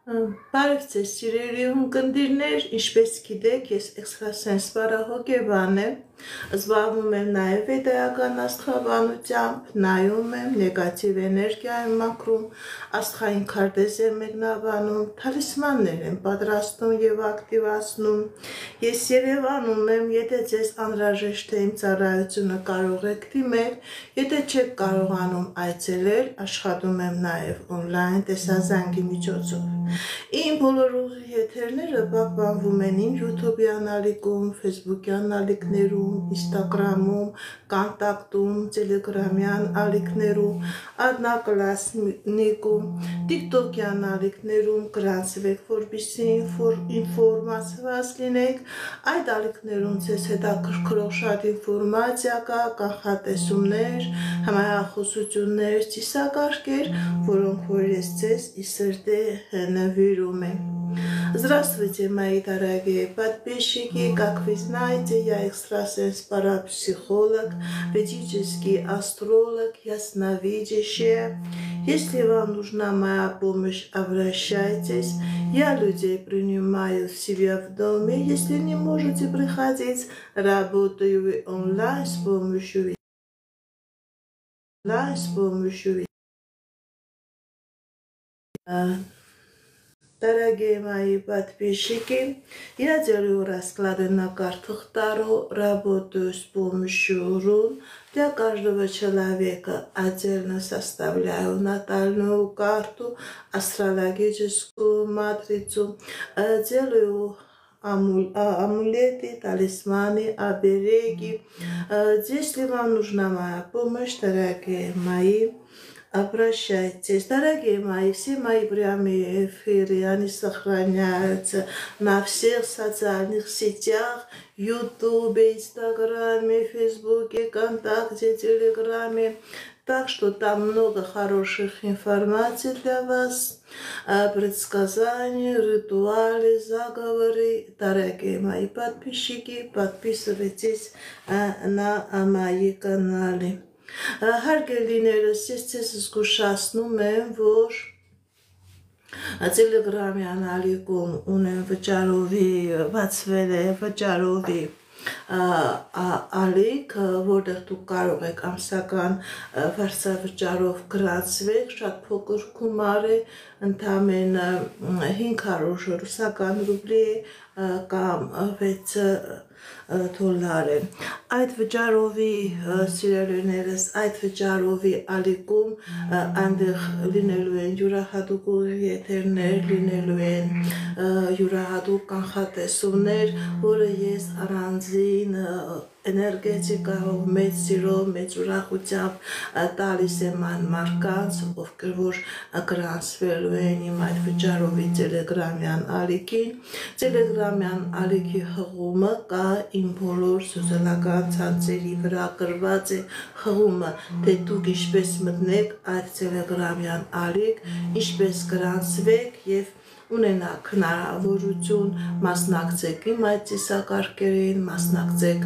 Բարև ձեզ սիրելի ունկնդիրներ, ինչպես գիտեք, ես էքստրասենս բարահոգեբան եմ, զբաղվում եմ նաև վեդայական աստղաբանությամբ, նայում եմ, նեգատիվ էներգիա եմ մաքրում, աստղային քարտեզ եմ մեկնաբանում, թալիսմաններ եմ պատրաստում և ակտիվացնում, ես Երևանում եմ, եթե ձեզ անհրաժեշտ է իմ ծառայությունը կարող եք դիմել, եթե չեք կարողանում այցելել, աշխատում եմ նաև օնլայն տեսազանգի միջոցով։ Իմ բոլոր ուղիղ եթերները պահպանվում են իմ YouTube-յան ալիքում, Facebook-յան ալիքներում, Instagram-ում, Կոնտակտում, Telegram-յան ալիքներում, Одноклассникում, TikTok-յան ալիքներում գրանցվեք, որպեսզի ինֆորմացված լինեք, այդ ալիքներում ձեզ հետաքրքրող շատ ինֆորմացիա կա, կանխատեսումներ, համայախոսություններ, ծիսակարգեր, որոնք որ ես ձեզ ի սրտե навірում եմ։ Здравствуйте, мои дорогие подписчики, как вы знаете, я экстрасенс-парапсихолог, ведический астролог, ясновидящая. Если вам нужна моя помощь, обращайтесь. Я людей принимаю в себя в доме. Если не можете приходить, работаю онлайн с помощью Дорогие мои подписчики, я делаю расклады на картах Таро, работаю с помощью рун. Для каждого человека отдельно составляю натальную карту, астрологическую матрицу, делаю амулеты, талисманы, обереги. Если вам нужна моя помощь, дорогие мои, обращайтесь. Дорогие мои, все мои прямые эфиры, они сохраняются на всех социальных сетях, Ютубе, Инстаграме, Фейсбуке, ВКонтакте, Телеграме. Так что там много хороших информаций для вас, предсказания, ритуалы, заговоры. Дорогие мои подписчики, подписывайтесь на мои каналы. Հարգելիներս, ես ձեզ զգուշացնում եմ, որ Telegram-յան ալիքում ունեմ վճարովի, բացվել է վճարովի ալիք, որտեղ դուք կարող եք ամսական վարձավճարով գրանցվել, շատ փոքր գումար է, ընդամենը 500 ռուսական ռուբլի կամ 6 դոլար է։ Այդ վճարովի սիրելիներս, այդ վճարովի ալիքում այնտեղ լինելու են յուրահատուկ եթերներ, լինելու են յուրահատուկ կանխատեսումներ, որը ես առանձին էներգետիկայով, մեծ սիրով, մեծ ուրախությամբ տալիս եմ այն մարդկանց, ովքեր որ գրանցվելու են իմ այդ վճարովի Telegram-յան ալիքին։ Telegram-յան ալիքի հղումը կա իմ բոլոր սոցիալական ցանցերի վրա գրված է հղումը, թե դուք ինչպես մտնեք այդ Telegram-յան ալիք, ինչպես գրանցվեք եւ ունենաք հնարավորություն մասնակցեք իմ այդ ծիսակարգերին, մասնակցեք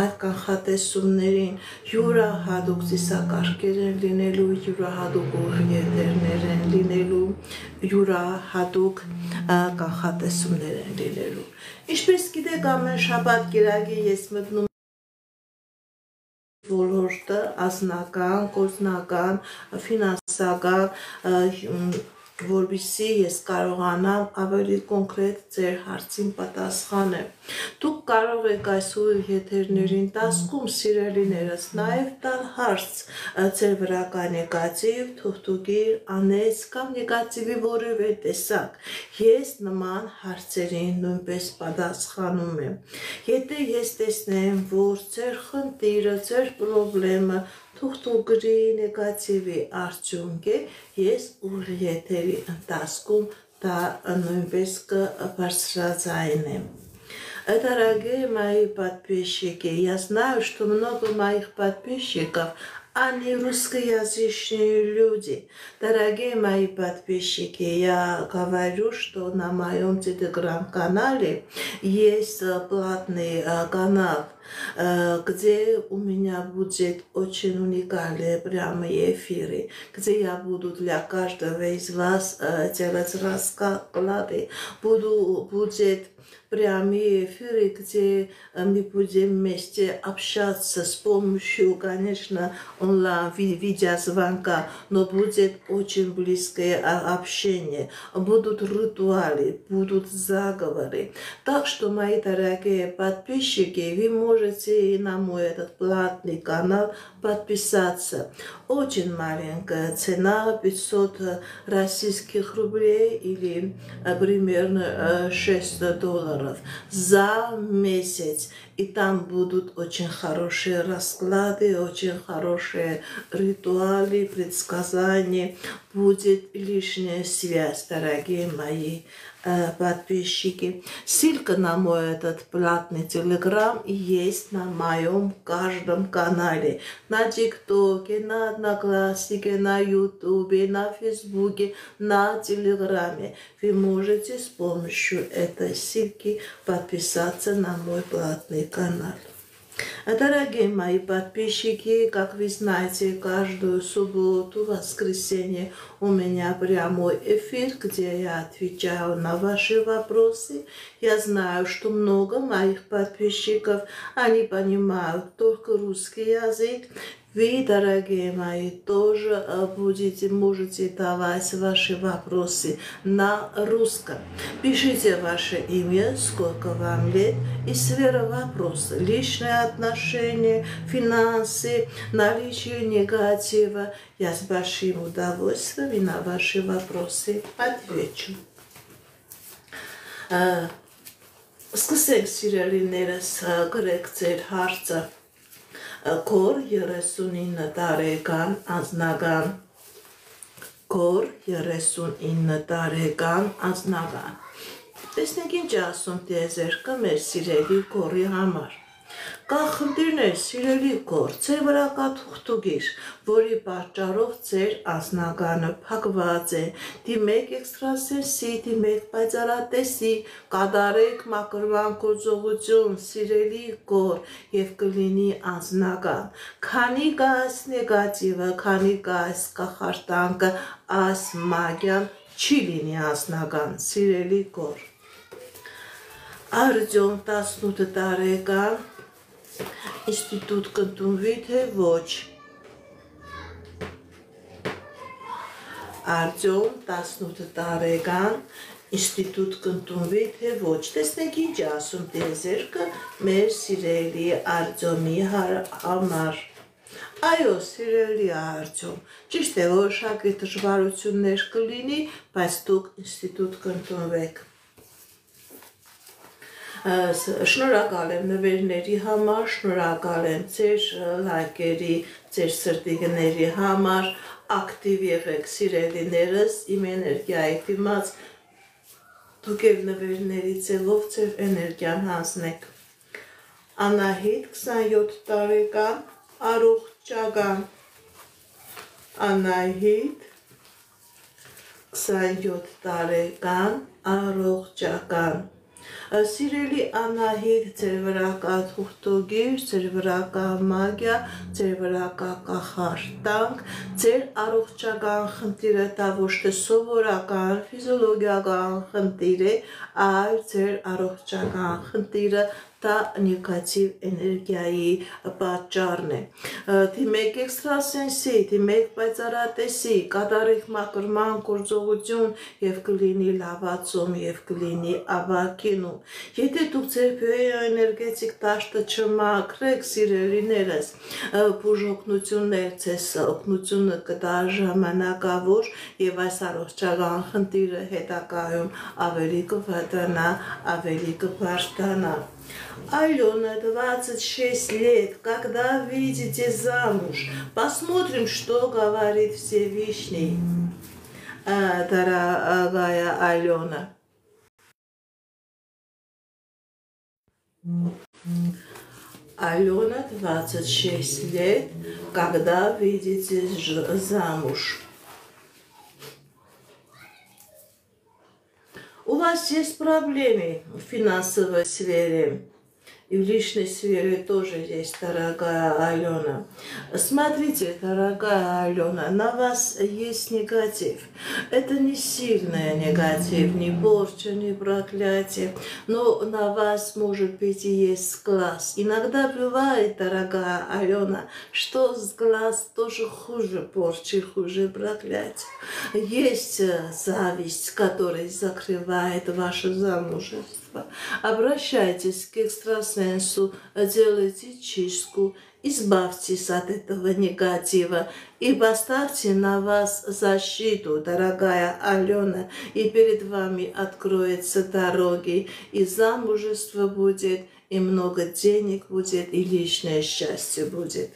այդ կանխատեսումներին, յուրահատուկ ծիսակարգեր են լինելու, յուրահատուկ ուղիղներ են լինելու, յուրահատուկ կանխատեսումներ են լինելու։ Ինչպես գիտեք, ամեն շաբաթ կիրակի ես մտնում ոլորտը, անձնական, գործնական, ֆինանսական, որպեսզի ես կարողանամ ավելի կոնկրետ ձեր հարցին պատասխանել։ Դուք կարող եք այս եթերների ընթացքում սիրելիներս նաև տալ հարց ձեր վրա կա նեգատիվ, թուղթուկիր, անեց կամ նեգատիվի որևէ տեսակ։ Ես նման հարցերին նույնպես պատասխանում եմ։ Եթե ես տեսնեմ, որ ձեր խնդիրը, ձեր խնդրումը թուղթուկրի նեգատիվի արդյունք է, ես ուղիղ եթերի ընթացքում դա նույնպես կբարձրաձայնեմ։ Дорогие мои подписчики, я знаю, что много моих подписчиков, они русскоязычные люди. Дорогие мои подписчики, я говорю, что на моем телеграм-канале есть платный канал где у меня будет очень уникальные прямые эфиры, где я буду для каждого из вас делать расклады, будет прямые эфиры, где мы будем вместе общаться с помощью, конечно, онлайн-видеозвонка, но будет очень близкое общение, будут ритуалы, будут заговоры. Так что, мои дорогие подписчики, вы можете и на мой этот платный канал подписаться. Очень маленькая цена, 500 российских рублей или примерно $6 за месяц. И там будут очень хорошие расклады, очень хорошие ритуалы, предсказания. Будет лишняя связь, дорогие мои подписчики. Ссылка на мой этот платный телеграм есть на моем каждом канале. На ТикТоке, на Однокласснике, на Ютубе, на Фейсбуке, на Телеграме. Вы можете с помощью этой ссылки подписаться на мой платный канал. Дорогие мои подписчики, как вы знаете, каждую субботу, воскресенье у меня прямой эфир, где я отвечаю на ваши вопросы. Я знаю, что много моих подписчиков, они понимают только русский язык. Вы, дорогие мои, тоже можете давать ваши вопросы на русском. Пишите ваше имя, сколько вам лет и сфера вопроса. Личные отношения, финансы, наличие негатива. Я с большим удовольствием на ваши вопросы отвечу. Սկսենք սիրելիներս գրեք ձեր հարցը Կոր 39 տարեկան անձնական Կոր 39 տարեկան անձնական Տեսնենք ինչ ասում տիեզերքը մեր սիրելի Կորի համար Կա խնդիրներ, սիրելի Կոր, ձեր վրա կա թուղթուգիր, որի պատճառով ձեր անձնականը փակված է, դիմեք էքստրասենսի, դիմեք պայծառատեսի, կատարեք մաքրման գործողություն, սիրելի Կոր, եւ կլինի անձնական։ Քանի կա այս նեգատիվը, քանի կա այս կախարդանքը, այս մագիան չի լինի անձնական, սիրելի Կոր։ Արտյոմ 18 տարեկան Ինստիտուտ կընդունվի թե ոչ Արտյոմ 18 տարեկան ինստիտուտ կընդունվի թե ոչ Տեսնեք ինչ ասում տիեզերքը մեր սիրելի Արտյոմի համար Այո, սիրելի Արտյոմ Ճիշտ է, որոշակի դժվարություններ կլինի, բայց դուք ինստիտուտ կընդունվեք Շնորհակալ եմ նվերների համար, շնորհակալ եմ ձեր լայքերի, ձեր սրտիկների համար, ակտիվ եղեք սիրելիներս, իմ էներգիայի դիմաց, դուք էլ նվերների ձևով ձեր էներգիան հանձնեք։ Անահիտ 27 տարեկան, առողջական, Անահիտ 27 տարեկան, առողջական Սիրելի Անահիտ, ձեր վրա կա թուղթուգիր, ձեր վրա կա մագիա, ձեր վրա կա կախարդանք, ձեր առողջական խնդիրը դա ոչ թե սովորական, ֆիզիոլոգիական խնդիր է, այլ ձեր առողջական խնդիրը դա նեգատիվ էներգիայի պատճառն է։ Դիմեք էքստրասենսի, դիմեք պայծառատեսի, կատարեք մաքրման գործողություն եւ կլինի լավացում եւ կլինի ավակինում։ Եթե դուք ձեր բիոէներգետիկ դաշտը չմաքրեք, սիրելիներս, բուժօգնություններ ձեզ օգնությունը կտա ժամանակավոր եւ այս առողջական խնդիրը հետագայում ավելի կվատանա, ավելի կբարձրանա։ Алена, 26 лет, когда выйдете замуж, посмотрим, что говорит Всевышний, дорогая Алена. Алена, 26 лет, когда выйдете замуж. У вас есть проблемы в финансовой сфере. И в личной сфере тоже есть, дорогая Алена. Смотрите, дорогая Алена, на вас есть негатив. Это не сильный негатив, не порча, не проклятие, но на вас, может быть, и есть глаз. Иногда бывает, дорогая Алена, что с глаз тоже хуже порчи, хуже проклятия. Есть зависть, которая закрывает ваше замужество. Обращайтесь к экстрасенсу, делайте чистку, избавьтесь от этого негатива и поставьте на вас защиту, дорогая Алена, и перед вами откроются дороги, и замужество будет, и много денег будет, и личное счастье будет.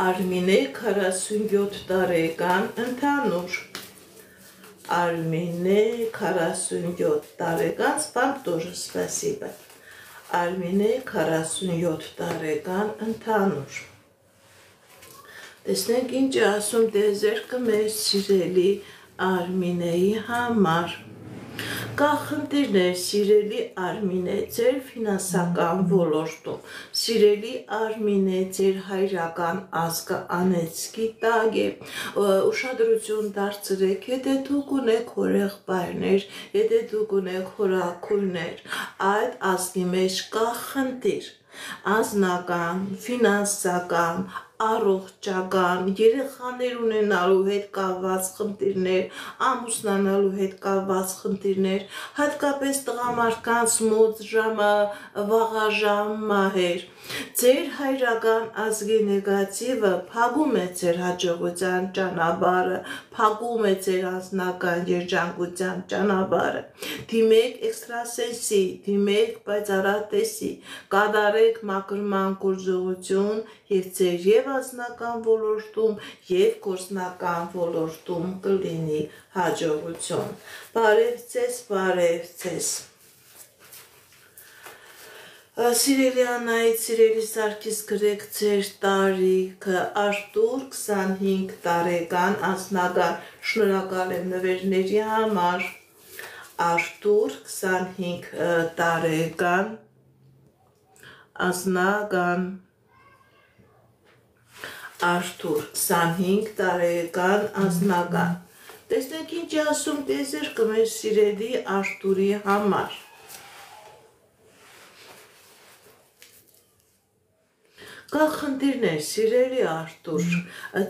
Արմինե 47 տարեկան ընդհանուր Армине 47 տարեկան, вам тоже спасибо. Армине 47 տարեկան ընդհանուր Տեսնենք ինչ ասում դեզերքը մեր սիրելի Արմինեի համար Կա խնդիրներ, սիրելի Արմինե, ձեր ֆինանսական ոլորտում, սիրելի Արմինե, ձեր հայրական ազգը անեծքի տակ է, ուշադրություն դարձրեք, եթե դուք ունեք հորեղբայրներ, եթե դուք ունեք հորաքույրներ, այդ ազգի մեջ կա խնդիր, անձնական, ֆինանսական, առողջական, երեխաներ ունենալու հետ կապված խնդիրներ, ամուսնանալու հետ կապված խնդիրներ, հատկապես տղամարդկանց մոտ ժամը վաղաժամ մահեր, ձեր հայրական ազգի նեգատիվը փակում է ձեր հաջողության ճանապարհը, փակում է ձեր անձնական երջանկության ճանապարհը, դիմեք էքստրասենսի, դիմեք պայծառատեսի, կատարեք մաքրման գործողություն եւ ձեր եւ անձնական ոլորտում եւ գործնական ոլորտում կլինի հաջողություն։ Բարև ձեզ։ Սիրելի Անայից, սիրելի Սարգիս գրեք ձեր տարիքը, Արտուր 25 տարեկան անձնական, շնորհակալ եմ նվերների համար, Արտուր 25 տարեկան անձնական, Արտուր 25 տարեկան անձնական, տեսնեք ինչ ասում տեզերքը մեր սիրելի Արտուրի համար, Կա խնդիրներ, սիրելի Արտուր,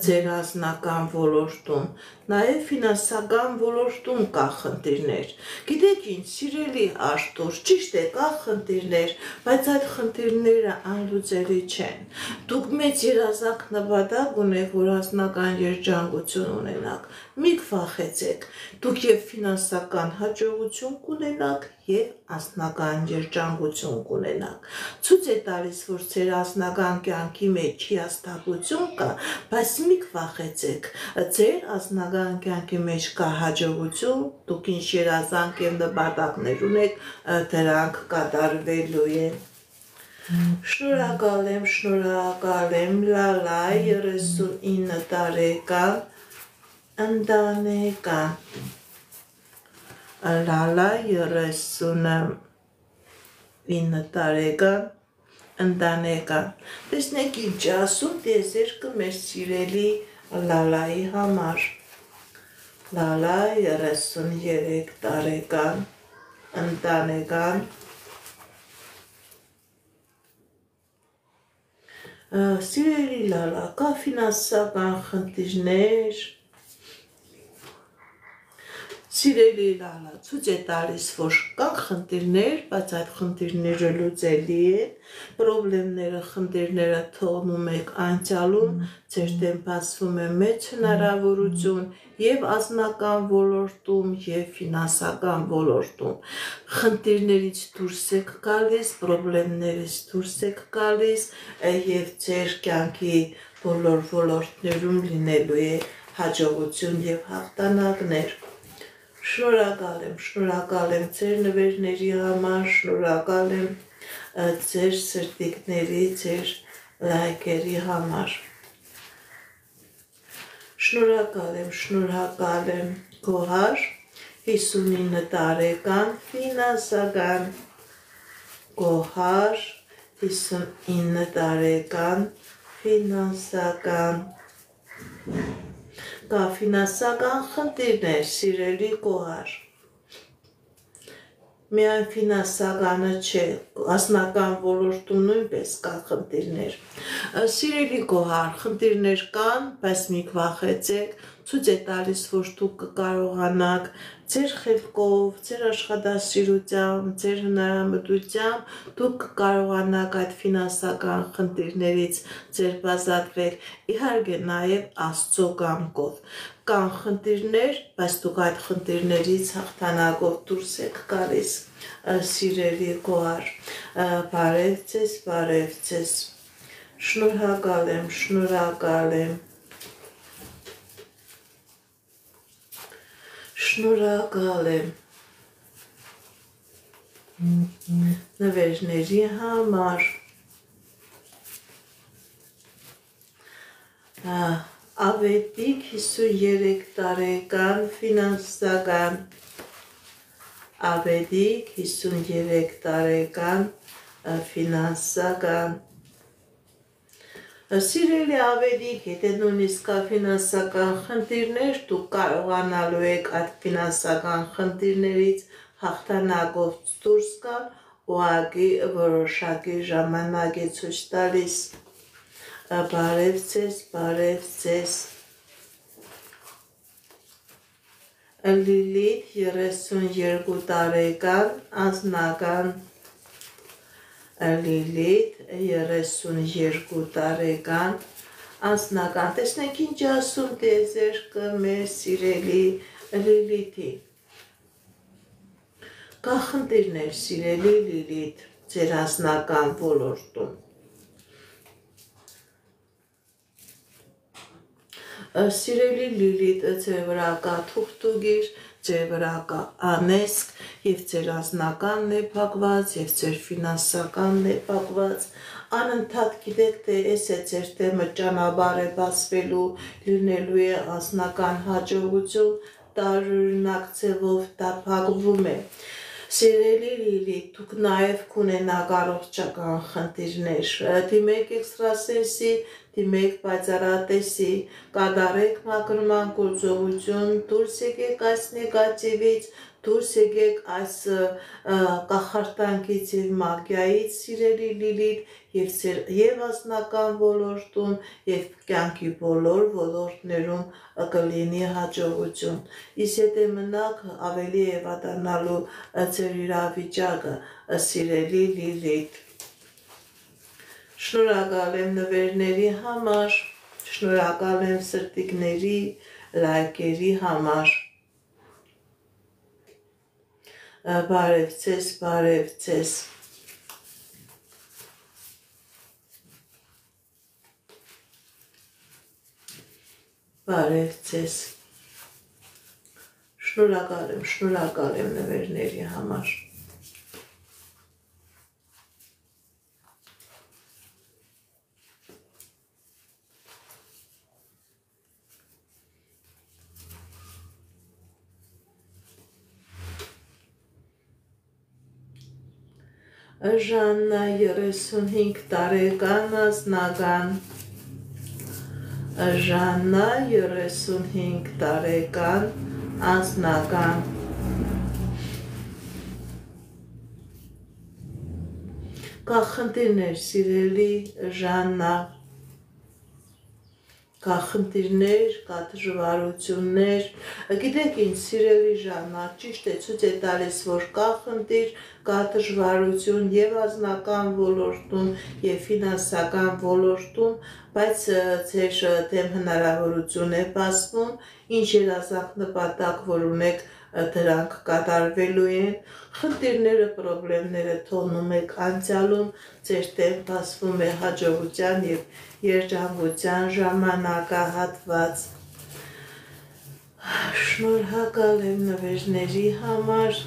ձեր անձնական ոլորտում, նաև ֆինանսական ոլորտում կա խնդիրներ։ Գիտեք ինչ, սիրելի Արտուր, ճիշտ է, կա խնդիրներ, բայց այդ խնդիրները անլուծելի չեն։ Դուք մեծ երազանք նպատակ ունեք, որ անձնական երջանկություն ունենաք։ Մի վախեցեք, դուք եւ ֆինանսական հաջողություն կունենաք եւ անձնական երջանկություն կունենաք։ Ցույց է տալիս, որ ձեր անձնական կյանքի մեջ հիասթափություն կա, բայց մի վախեցեք, ձեր անձնական կյանքի մեջ կա հաջողություն, դուք ինչ երազանք եւ նպատակներ ունեք, դրանք կատարվելու են։ Շնորհակալ եմ, Լալա 39 տարեկան ընտանեկան, Լալա 39 տարեկան ընտանեկան, տեսնեք ինչ ասում տեզերքը մեր սիրելի Լալայի համար, Լալա 33 տարեկան ընտանեկան, Սիրելի Լալա, կա ֆինանսական խնդիրներ, Սիրելի Լալա, ցույց է տալիս, որ կան խնդիրներ, բայց այդ խնդիրները լուծելի են, պրոբլեմները, խնդիրները թողնում եք անցյալում, ձեր դեմ բացվում է մեծ հնարավորություն եւ անձնական ոլորտում եւ ֆինանսական ոլորտում։ Խնդիրներից դուրս եք գալիս, պրոբլեմներից դուրս եք գալիս եւ ձեր կյանքի բոլոր ոլորտներում լինելու է հաջողություն եւ հաղթանակներ։ Շնորհակալ եմ ձեր նվերների համար, շնորհակալ եմ ձեր սրտիկների, ձեր լայքերի համար։ Շնորհակալ եմ Գոհար 59 տարեկան ֆինանսական Գոհար 59 տարեկան ֆինանսական խնդիրներ սիրելի Գոհար Միայն ֆինանսականը չէ, ասնական ոլորտում նույնպես կա խնդիրներ։ Սիրելի Գոհար, խնդիրներ կան, բայց մի վախեցեք, ցույց է տալիս, որ դուք կկարողանաք ձեր խելքով, ձեր աշխատասիրությամբ, ձեր հնարամտությամբ դուք կկարողանաք այդ ֆինանսական խնդիրներից ձեր ազատվել, իհարկե նաև Աստծո կամքով։ Կան խնդիրներ, բայց դուք այդ խնդիրներից հաղթանակով դուրս եք գալիս, սիրելի Գոհար, բարև ձեզ, շնորհակալ եմ, նվերների համար, Ավետիք 53 տարեկան ֆինանսական Ավետիք 53 տարեկան ֆինանսական Սիրելի Ավետիք, եթե նույնիսկ կա ֆինանսական խնդիրներ, դուք կարողանալու եք այդ ֆինանսական խնդիրներից հաղթանակով դուրս գալ, ուղղակի որոշակի ժամանակ է ցույց տալիս։ Բարև ձեզ, Լիլիթ 32 տարեկան անձնական Լիլիթ 32 տարեկան անձնական տեսնենք ինչ ասում տիեզերքը մեր սիրելի Լիլիթի Կա խնդիրներ սիրելի Լիլիթ ձեր անձնական ոլորտում Սիրելի Լիլիթ, ձեր վրա կա թուղթուգիր, ձեր վրա կա անեսք, և ձեր անձնականն է փակված, և ձեր ֆինանսականն է փակված, անընդհատ գիտեք, թե էս է ձեր թեմը ճանապարհ է բացվելու, լինելու է անձնական հաջողություն, տարօրինակ ձևով դա փակվում է։ Սիրելի Լիլիթ, դուք նաև կունենաք առողջական խնդիրներ, դիմեք էքստրասենսի, դիմեք պայծառատեսի, կատարեք մաքրման գործողություն, դուրս եկեք այս նեգատիվից, դուրս եկեք այս կախարդանքից և մագիայից, սիրելի Լիլիթ, և անձնական ոլորտում, և կյանքի բոլոր ոլորտներում կլինի հաջողություն։ Իսկ եթե մնաք, ավելի է վատանալու ձեր իրավիճակը, սիրելի Լիլիթ։ Շնորհակալ եմ նվերների համար, շնորհակալ եմ սրտիկների, լայքերի համար։ Բարև ձեզ, Շնորհակալ եմ նվերների համար։ Ժաննա 35 տարեկան անձնական Ժաննա 35 տարեկան անձնական Կա խնդիրներ սիրելի Ժաննա Կա խնդիրներ, կա դժվարություններ, գիտեք ինչ սիրելի Ժաննա, ճիշտ է ցույց է տալիս, որ կա խնդիր, կա դժվարություն և անձնական ոլորտում, և ֆինանսական ոլորտում, բայց ձեր դեմ հնարավորություն է բացվում, ինչ երազանք նպատակ, որ ունեք, դրանք կատարվելու են, խնդիրները, պրոբլեմները թողնում եք անցյալում, ձեր դեմ բացվում է հաջողության և երջանկության ժամանակահատված։ Շնորհակալ եմ նվերների համար։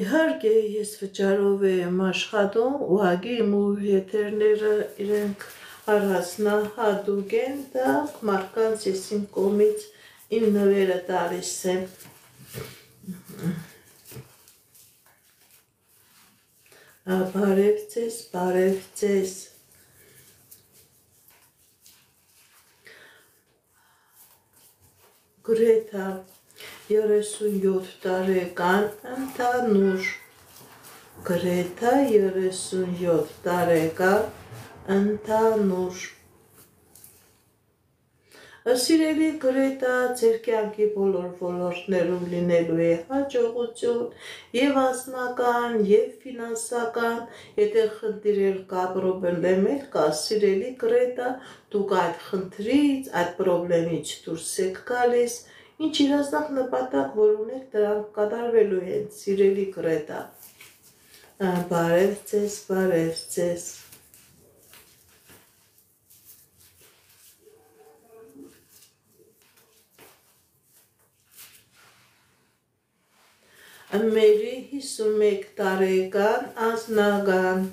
Իհարկե ես վճարով եմ աշխատում, ուղղակի իմ եթերները իրենք առանձնահատուկ են, դա մարդկանց ես իմ կողմից իմ նվերը տալիս եմ։ Բարև ձեզ, բարև ձեզ։ Գրեթա 37 տարեկան ընդհանուր, Գրեթա 37 տարեկան ընդհանուր։ Սիրելի Գրեթա, ձեր կյանքի բոլոր ոլորտներում լինելու է հաջողություն եւ անձնական եւ ֆինանսական, եթե խնդիրել կա, պրոբլեմ կա, սիրելի Գրեթա, դուք այդ խնդրից, այդ պրոբլեմից դուրս եք գալիս, ինչ իրազնակ նպատակ, որ ունեք, դրանք կատարվելու են, սիրելի Գրեթա։ Բարև ձեզ, բարև ձեզ։ Մերի 51 տարեկան անձնական,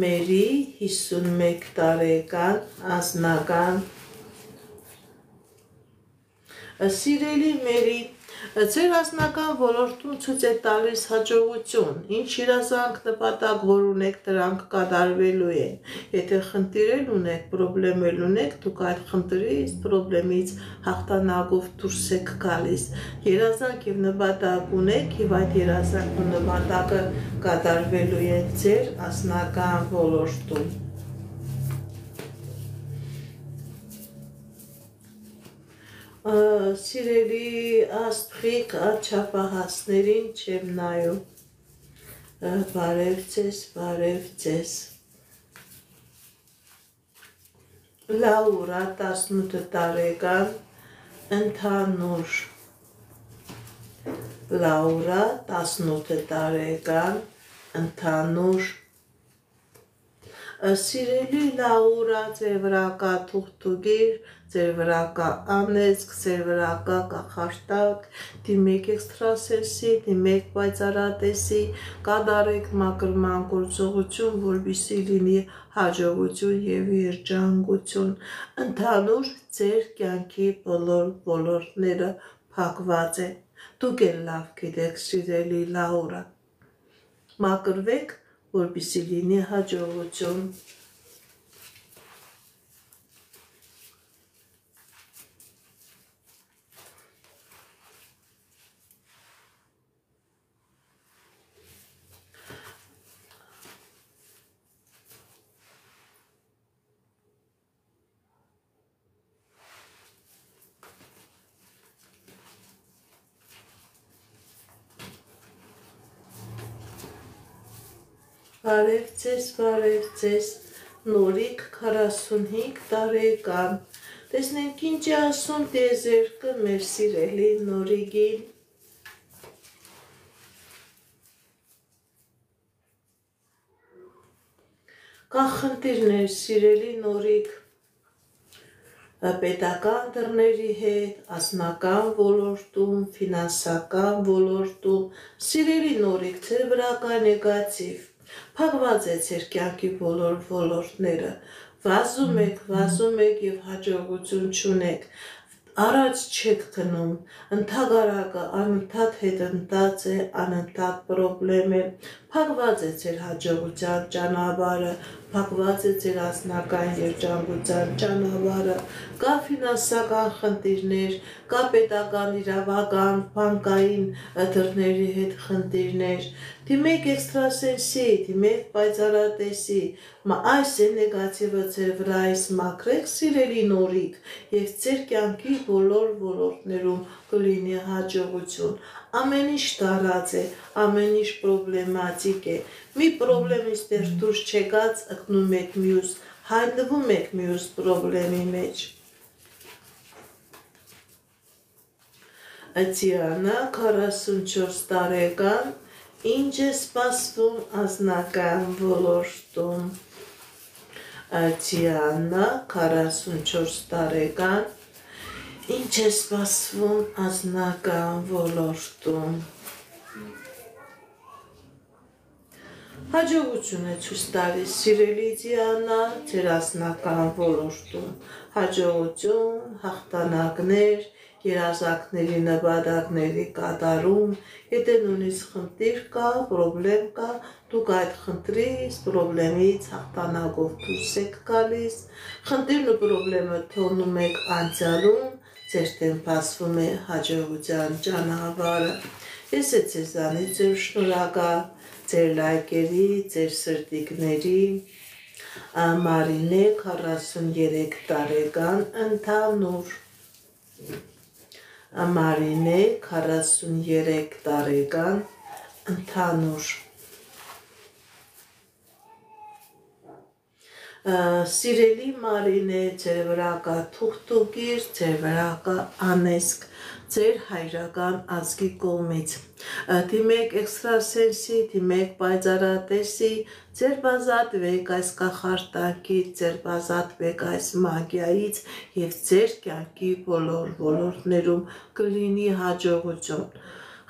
Մերի 51 տարեկան անձնական։ Սիրելի Մերի, ձեր անձնական ոլորտում ցույց է տալիս հաջողություն, ինչ իրազանք նպատակ, որ ունեք, դրանք կատարվելու են։ Եթե խնդիրել ունեք, պրոբլեմել ունեք, դուք այդ խնդրից, պրոբլեմից հաղթանակով դուրս եք գալիս։ Երազանք եւ նպատակ ունեք եւ այդ երազանքն ու նպատակը կատարվելու է ձեր անձնական ոլորտում։ Սիրելի աստղիկ աչափահասներին չեմ նայում, բարև ձեզ, բարև ձեզ։ Լաուրա 18 տարեկան ընդհանուր, Լաուրա 18 տարեկան ընդհանուր։ Սիրելի Լաուրա, ձեր վրա կա թուղթուգիր, ձեր վրա կա անեծք, ձեր վրա կա կախարդակ, դիմեք էքստրասենսի, դիմեք պայծառատեսի, կատարեք մաքրման գործողություն, որպեսզի լինի հաջողություն եւ երջանկություն։ Ընդհանուր ձեր կյանքի բոլոր ոլորտները փակված են։ Դուք էլ լավ գիտեք, սիրելի Լաուրա։ Մաքրվեք, որպեսզի լինի հաջողություն։ Բարև ձեզ, Նորիկ 45 տարեկան, տեսնենք ինչ է ասում տիեզերքը մեր սիրելի Նորիկին։ Կա խնդիրներ, սիրելի Նորիկ, պետական դռների հետ, անձնական ոլորտում, ֆինանսական ոլորտում, սիրելի Նորիկ, ձեր վրա կա նեգատիվ, փակված է ձեր կյանքի բոլոր ոլորտները, վազում եք եւ հաջողություն չունեք, առաջ չեք գնում, ընդհակառակը անընդհատ հետընթաց է, անընդհատ պրոբլեմ է, փակված է ձեր հաջողության ճանապարհը, փակված է ձեր անձնական երջանկության ճանապարհը, կա ֆինանսական խնդիրներ, կա պետական, իրավական, բանկային դռների հետ խնդիրներ, դիմեք էքստրասենսի, դիմեք պայծառատեսի, այս է նեգատիվը ձեր վրայից մաքրեք, սիրելի Նորիկ, եւ ձեր կյանքի բոլոր ոլորտներում կլինի հաջողություն։ Ամեն ինչ տարած է, ամեն ինչ պրոբլեմատիկ է։ Մի պրոբլեմից դեռ դուրս չեկած ընկնում եք մյուս, հայտնվում եք մյուս պրոբլեմի մեջ։ Տիանա 44 տարեկան, ինչ է սպասվում անձնական ոլորտում։ Տիանա 44 տարեկան, ինչ է սպասվում անձնական ոլորտում։ Հաջողություն է ցույց տալիս սիրելի Դիանա ձեր անձնական ոլորտում, հաջողություն, հաղթանակներ, երազանքների նպատակների կատարում, եթե նույնիսկ խնդիր կա, պրոբլեմ կա, դուք այդ խնդրից, պրոբլեմից հաղթանակով դուրս եք գալիս, խնդիրն ու պրոբլեմը թողնում եք անցյալում, ձեր դեմ բացվում է հաջողության ճանապարհը։ Ես է ձեզանից ձեր շնորհակալ, ձեր լայքերի, ձեր սրտիկների, Մարինե 43 տարեկան ընդհանուր, Մարինե 43 տարեկան ընդհանուր, Սիրելի Մարինե, ձեր վրա կա թուղթուկիր, ձեր վրա կա անեսք, ձեր հայրական ազգի կողմից, դիմեք էքստրասենսի, դիմեք պայծառատեսի, ձեր բազատվեք այս կախարդանքից, ձեր բազատվեք այս մագիայից և ձեր կյանքի բոլոր ոլորտներում կլինի հաջողություն,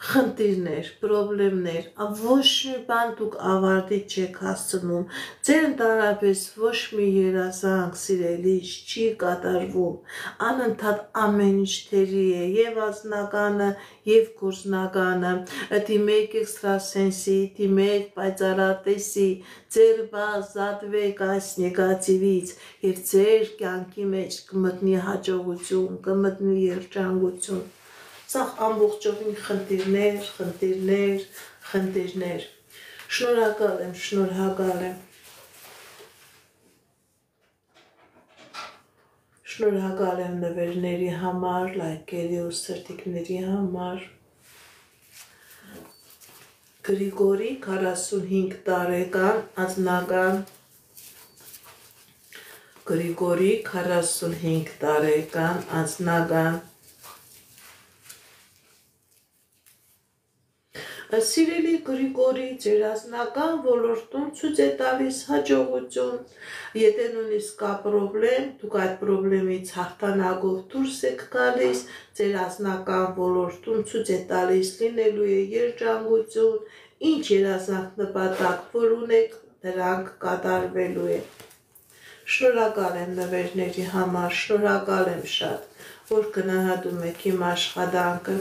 խնդիրներ, պրոբլեմներ, ոչ մի բան դուք ավարտի չեք հասցնում, ձեր ընդհանրապես ոչ մի երազանք սիրելիս չի կատարվում, անընդհատ ամեն ինչ թերի է, և անձնականը, և գործնականը, դիմեք էքստրասենսի, դիմեք պայծառատեսի, ձեր բազատվեք այս նեգատիվից և ձեր կյանքի մեջ կմտնի հաջողություն, կմտնի երջանկություն, սա ամբողջովին խնդիրներ, խնդիրներ, խնդիրներ, շնորհակալ եմ, շնորհակալ եմ, շնորհակալ եմ նվերների համար, լայքերի ու սրտիկների համար, Գրիգորի 45 տարեկան անձնական, Գրիգորի 45 տարեկան անձնական, Սիրելի Գրիգորի, ձեր անձնական ոլորտում ցույց է տալիս հաջողություն, եթե նույնիսկ կա պրոբլեմ, դուք այդ պրոբլեմից հաղթանակով դուրս եք գալիս, ձեր անձնական ոլորտում ցույց է տալիս լինելու է երջանկություն, ինչ երազանք նպատակ որ ունեք, դրանք կատարվելու է։ Շնորհակալ եմ նվերների համար, շնորհակալ եմ շատ, որ գնահատում եք իմ աշխատանքը,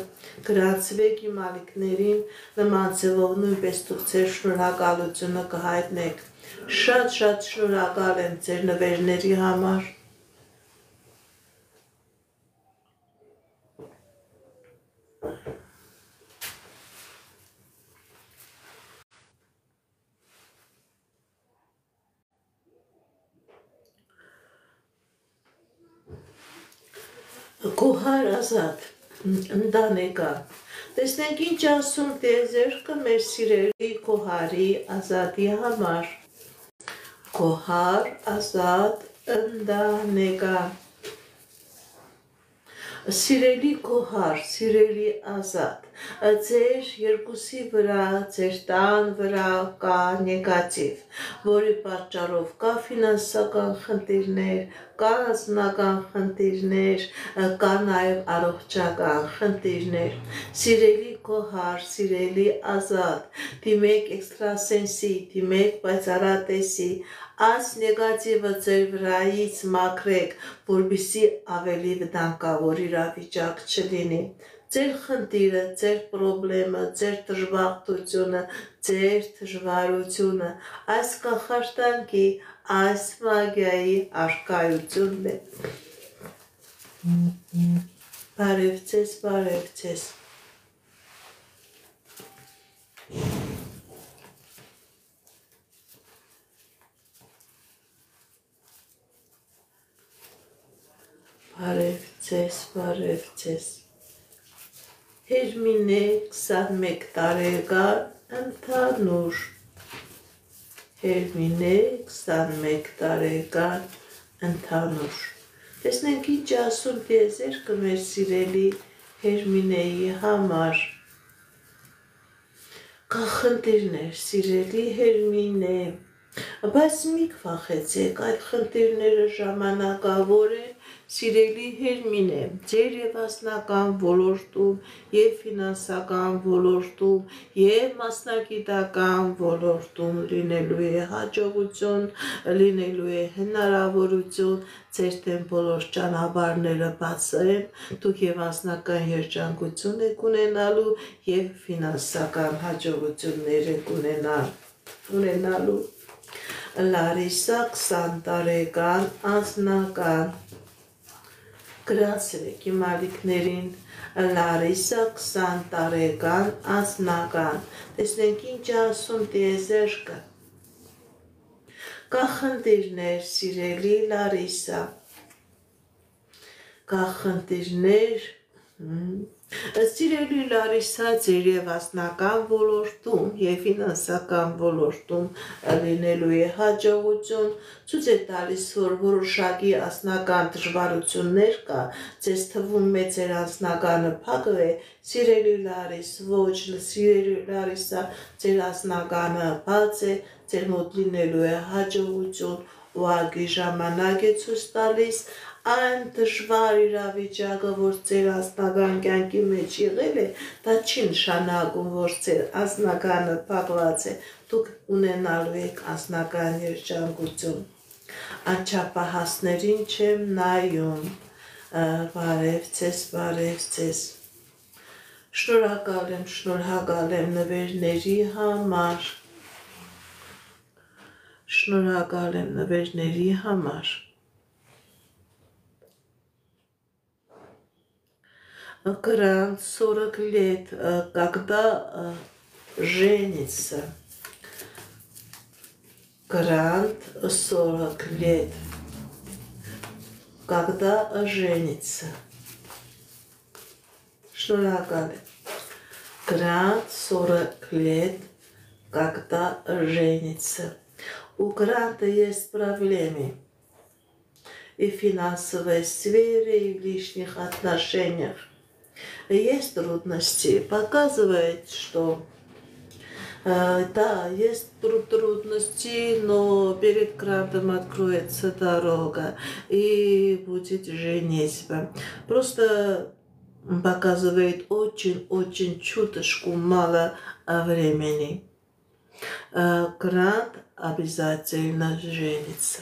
գրանցվեք իմ ալիքներին, նման ձևով նույնպես դուք ձեր շնորհակալությունը կհայտնեք, շատ շնորհակալ եմ ձեր նվերների համար։ Գոհար Ազատ, ընտանեկան, տեսնենք ինչ ասում տիեզերքը մեր սիրելի Գոհարի Ազատի համար, Գոհար Ազատ, ընտանեկան, Սիրելի Գոհար, սիրելի Ազատ, ձեր երկուսի վրա, ձեր տան վրա կա նեգատիվ, որի պատճառով կա ֆինանսական խնդիրներ, կա անձնական խնդիրներ, կա նաև առողջական խնդիրներ, սիրելի Գոհար, սիրելի Ազատ, դիմեք էքստրասենսի, դիմեք պայծառատեսի, այս նեգատիվը ձեր վրայից մաքրեք, որպեսզի ավելի վտանգավոր իրավիճակ չլինի, ձեր խնդիրը, ձեր պրոբլեմը, ձեր դժբախտությունը, ձեր դժվարությունը, այս կախարդանքի, այս մագիայի առկայությունն է։ Բարև ձեզ, բարև ձեզ։ Բարև ձեզ, բարև ձեզ։ Հերմինե 21 տարեկան ընդհանուր, Հերմինե 21 տարեկան ընդհանուր, տեսնենք ինչ ասում տիեզերքը մեր սիրելի Հերմինեի համար, կա խնդիրներ, սիրելի Հերմինե, Բայց մի վախեցեք, այդ խնդիրները ժամանակավոր են, սիրելի Հերմինե, ձեր եւ անձնական ոլորտում, եւ ֆինանսական ոլորտում, եւ մասնագիտական ոլորտում լինելու է հաջողություն, լինելու է հնարավորություն, ձեր դեմ բոլոր ճանապարհները բաց են, դուք եւ անձնական երջանկություն եք ունենալու եւ ֆինանսական հաջողություններ եք ունենալու Լարիսա 20 տարեկան անձնական գրանցրեք իմ ալիքներին Լարիսա 20 տարեկան անձնական տեսնենք ինչ ասում տիեզերքը կա խնդիրներ սիրելի Լարիսա կա խնդիրներ Սիրելի Լարիսա, ձեր եւ անձնական ոլորտում եւ ֆինանսական ոլորտում լինելու է հաջողություն, ցույց է տալիս, որ որոշակի անձնական դժվարություններ կա, ձեզ թվում է ձեր անձնականը փակվել է, սիրելի Լարիս, ոչ, սիրելի Լարիսա, ձեր անձնականը բաց է, ձեր մոտ լինելու է հաջողություն, ուղղակի ժամանակ է ցույց տալիս Այն դժվար իրավիճակը, որ ձեր անձնական կյանքի մեջ եղել է, դա չի նշանակում, որ ձեր անձնականը փակված է, դուք ունենալու եք անձնական երջանկություն։ Անչափահասներին չեմ նայում, բարև ձեզ։ Շնորհակալ եմ նվերների համար։ Շնորհակալ եմ նվերների համար։ Грант 40 лет, когда женится. Грант 40 лет, когда женится. Шнуракали. Грант 40 лет, когда женится. У гранта есть проблемы. И в финансовой сфере, и в личных отношениях. Есть трудности, показывает, что да, есть трудности, но перед грантом откроется дорога и будет женитьба. Просто показывает очень чуточку мало времени. Грант обязательно женится.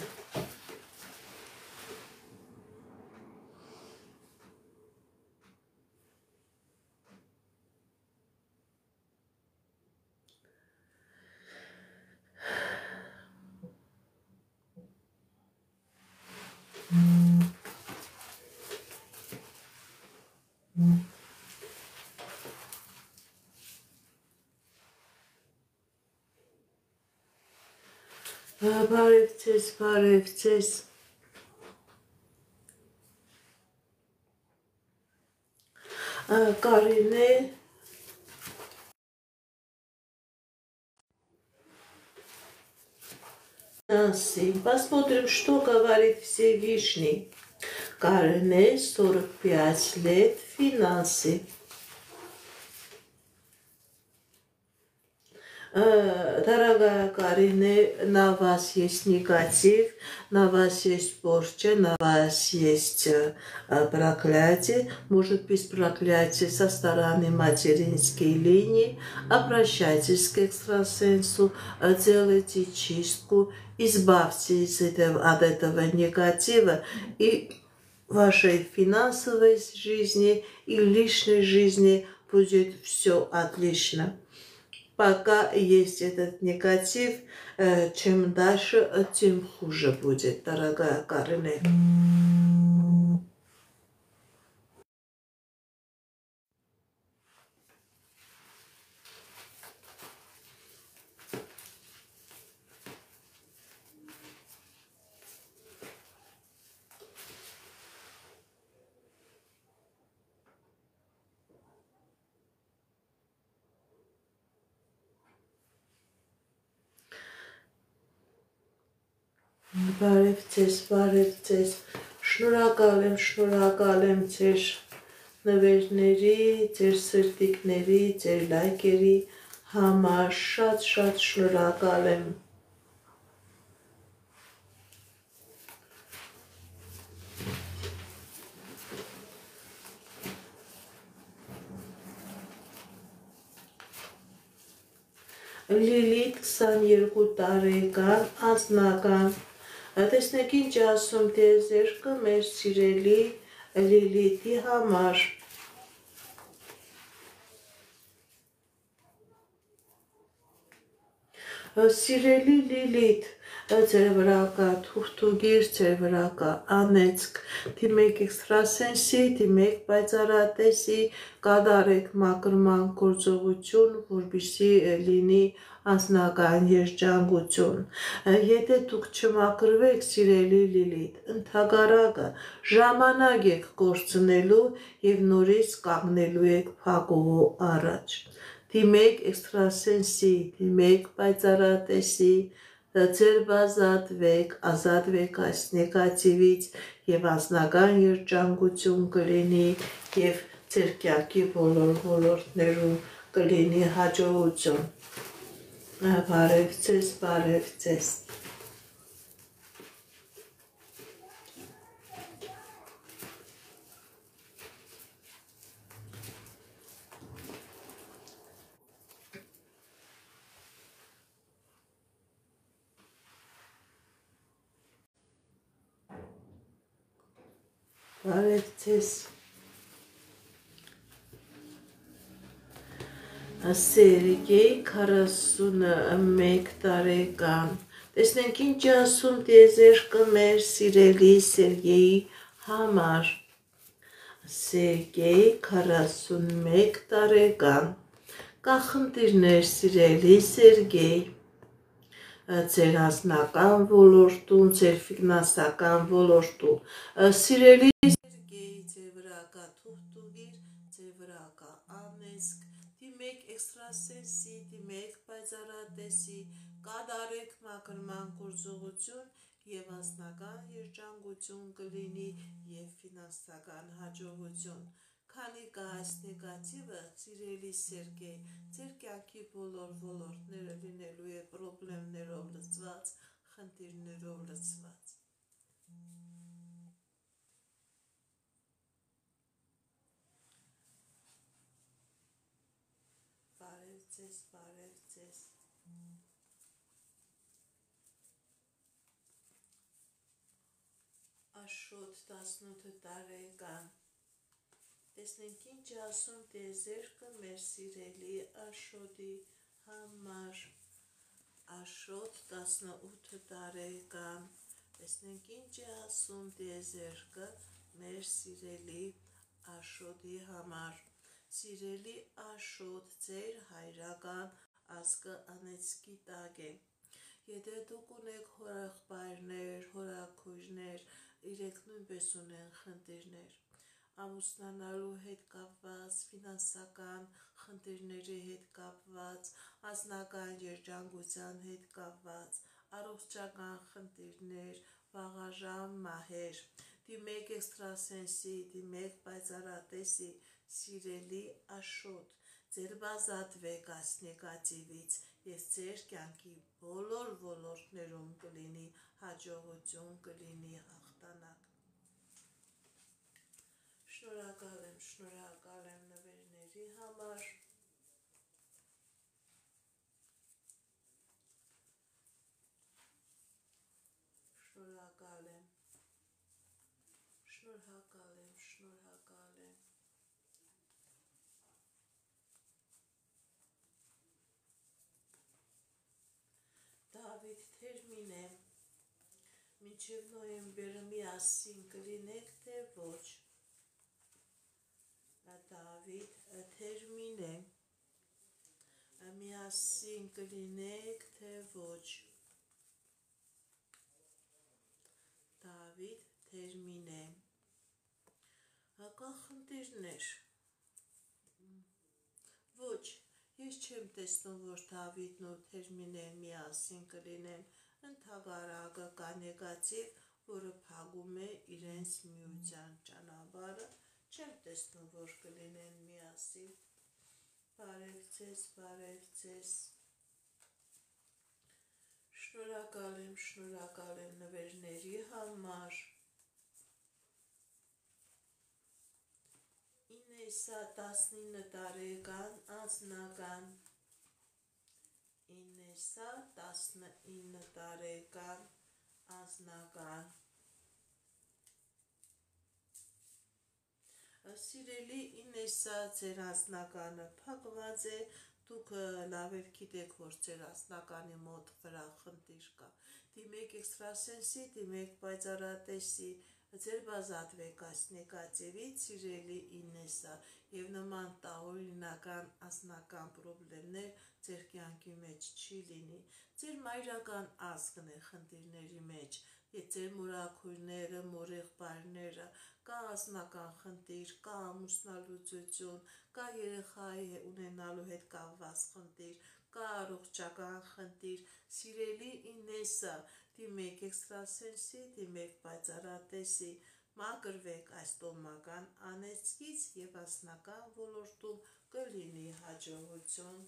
Բարև ձեզ Կարինե Посмотрим, что говорит Всевышний. Карне 45 лет финансы. Дорогая Карине, на вас есть негатив, на вас есть порча, на вас есть проклятие, может быть проклятие со стороны материнской линии. Обращайтесь к экстрасенсу, делайте чистку, избавьтесь от этого негатива и в вашей финансовой жизни и личной жизни будет все отлично. Пока есть этот негатив, чем дальше, тем хуже будет, дорогая Карине. Բարև ձեզ, շնորհակալ եմ ձեր նվերների, ձեր սրտիկների, ձեր լայքերի համար, շատ շնորհակալ եմ։ Լիլիթ 22 տարեկան անձնական տեսնեք ինչ ասում տիեզերքը մեր սիրելի Լիլիթի համար Սիրելի Լիլիթ, ձեր վրա կա թուղթուգիր, ձեր վրա կա անեծք, դիմեք էքստրասենսի, դիմեք պայծառատեսի, կատարեք մաքրման գործողություն, որպեսզի լինի անձնական երջանկություն։ Եթե դուք չմաքրվեք, սիրելի Լիլիթ, ընդհակառակը ժամանակ եք կորցնելու եւ նորից կանգնելու եք փակուղու առաջ։ Դիմեք էքստրասենսի, դիմեք պայծառատեսի, ձեր ազատվեք այս նեգատիվից եւ անձնական երջանկություն կլինի եւ ձեր կյանքի բոլոր ոլորտներում կլինի հաջողություն։ Բարև ձեզ, բարև ձեզ։ Բարև ձեզ։ Սերգեյ 41 տարեկան։ Տեսնենք ինչ ասում տիեզերքը մեր սիրելի Սերգեյի համար։ Սերգեյ 41 տարեկան։ Կա խնդիրներ սիրելի Սերգեյ։ Ձեր անձնական ոլորտում, ձեր ֆինանսական ոլորտում։ Սիրելի Սերգեյ, ձեր վրա կա թուղթուգիր, ձեր վրա կա անեծք, դիմեք էքստրասենսի, դիմեք պայծառատեսի, կատարեք մաքրման գործողություն եւ անձնական երջանկություն կլինի եւ ֆինանսական հաջողություն։ Քանի կա այս նեգատիվը, սիրելի Սերգեյ, ձեր կյանքի բոլոր ոլորտները լինելու է պրոբլեմներով լցված, խնդիրներով լցված։ Բարև ձեզ, բարև ձեզ։ Աշոտ 18 տարեկան։ Տեսնենք ինչ ասում տիեզերքը մեր սիրելի Աշոտի համար։ Աշոտ 18 տարեկան։ Տեսնենք ինչ ասում տիեզերքը մեր սիրելի Աշոտի համար։ Սիրելի Աշոտ, ձեր հայրական ազգը անեծքի տակ է։ Եթե դուք ունեք հորեղբայրներ, հորաքույրներ, իրենք նույնպես ունեն խնդիրներ։ Ամուսնանալու հետ կապված, ֆինանսական խնդիրների հետ կապված, անձնական երջանկության հետ կապված, առողջական խնդիրներ, վաղաժամ մահեր։ Դիմեք էքստրասենսի, դիմեք պայծառատեսի, սիրելի Աշոտ, ձեր ազատվեք այս նեգատիվից եւ ձեր կյանքի բոլոր ոլորտներում կլինի հաջողություն, կլինի հաղթանակ։ Շնորհակալ եմ նվերների համար։ Շնորհակալ եմ։ Դավիթ թերմին է։ Մինչև նոյեմբեր միասին կլինեք, թե ոչ։ Դավիթ թերմին է։ Միասին կլինեք, թե ոչ։ Դավիթ թերմին է։ Կա խնդիրներ։ Ոչ, ես չեմ տեսնում, որ Դավիթն ու թերմինեն միասին կլինեն, ընդհակառակը կա նեգատիվ, որը փակում է իրենց միության ճանապարհը, չեմ տեսնում, որ կլինեն միասին։ Բարև ձեզ, բարև ձեզ։ Շնորհակալ եմ նվերների համար։ Ինեսա 19 տարեկան անձնական։ Տեսնենք ինչ ասում տիեզերքը մեր սիրելի Ինեսի համար։ Ինեսա 19 տարեկան անձնական։ Սերգեյ 41 տարեկան։ Տեսնենք ինչ ասում տիեզերքը մեր սիրելի Ինեսի համար։ Ինեսա 19 տարեկան անձնական։ Սերգեյ 41 տարեկան անձնական։ Ինեսա 19 տարեկան անձնական։ Սիրելի Ինեսա, ձեր անձնականը փակված է, դուք լավ էլ գիտեք, որ ձեր անձնականի մոտ վրա խնդիր կա։ Դիմեք էքստրասենսի, դիմեք պայծառատեսի, ձեր բազատվեք այս նեգատիվից, սիրելի Ինեսա, եւ նման տարօրինական անձնական պրոբլեմներ ձեր կյանքի մեջ չի լինի։ Ձեր մայրական ազգն է խնդիրների մեջ, ձեր մորաքույրները, մորեղբայրները, կա անձնական խնդիր, կա ամուսնալուծություն, կա երեխայի ունենալու հետ կապված խնդիր, կա առողջական խնդիր, սիրելի Ինեսա, դիմեք էքստրասենսի, դիմեք պայծառատեսի, մաքրվեք այս տոհմական անեծքից եւ անձնական ոլորտում կլինի հաջողություն։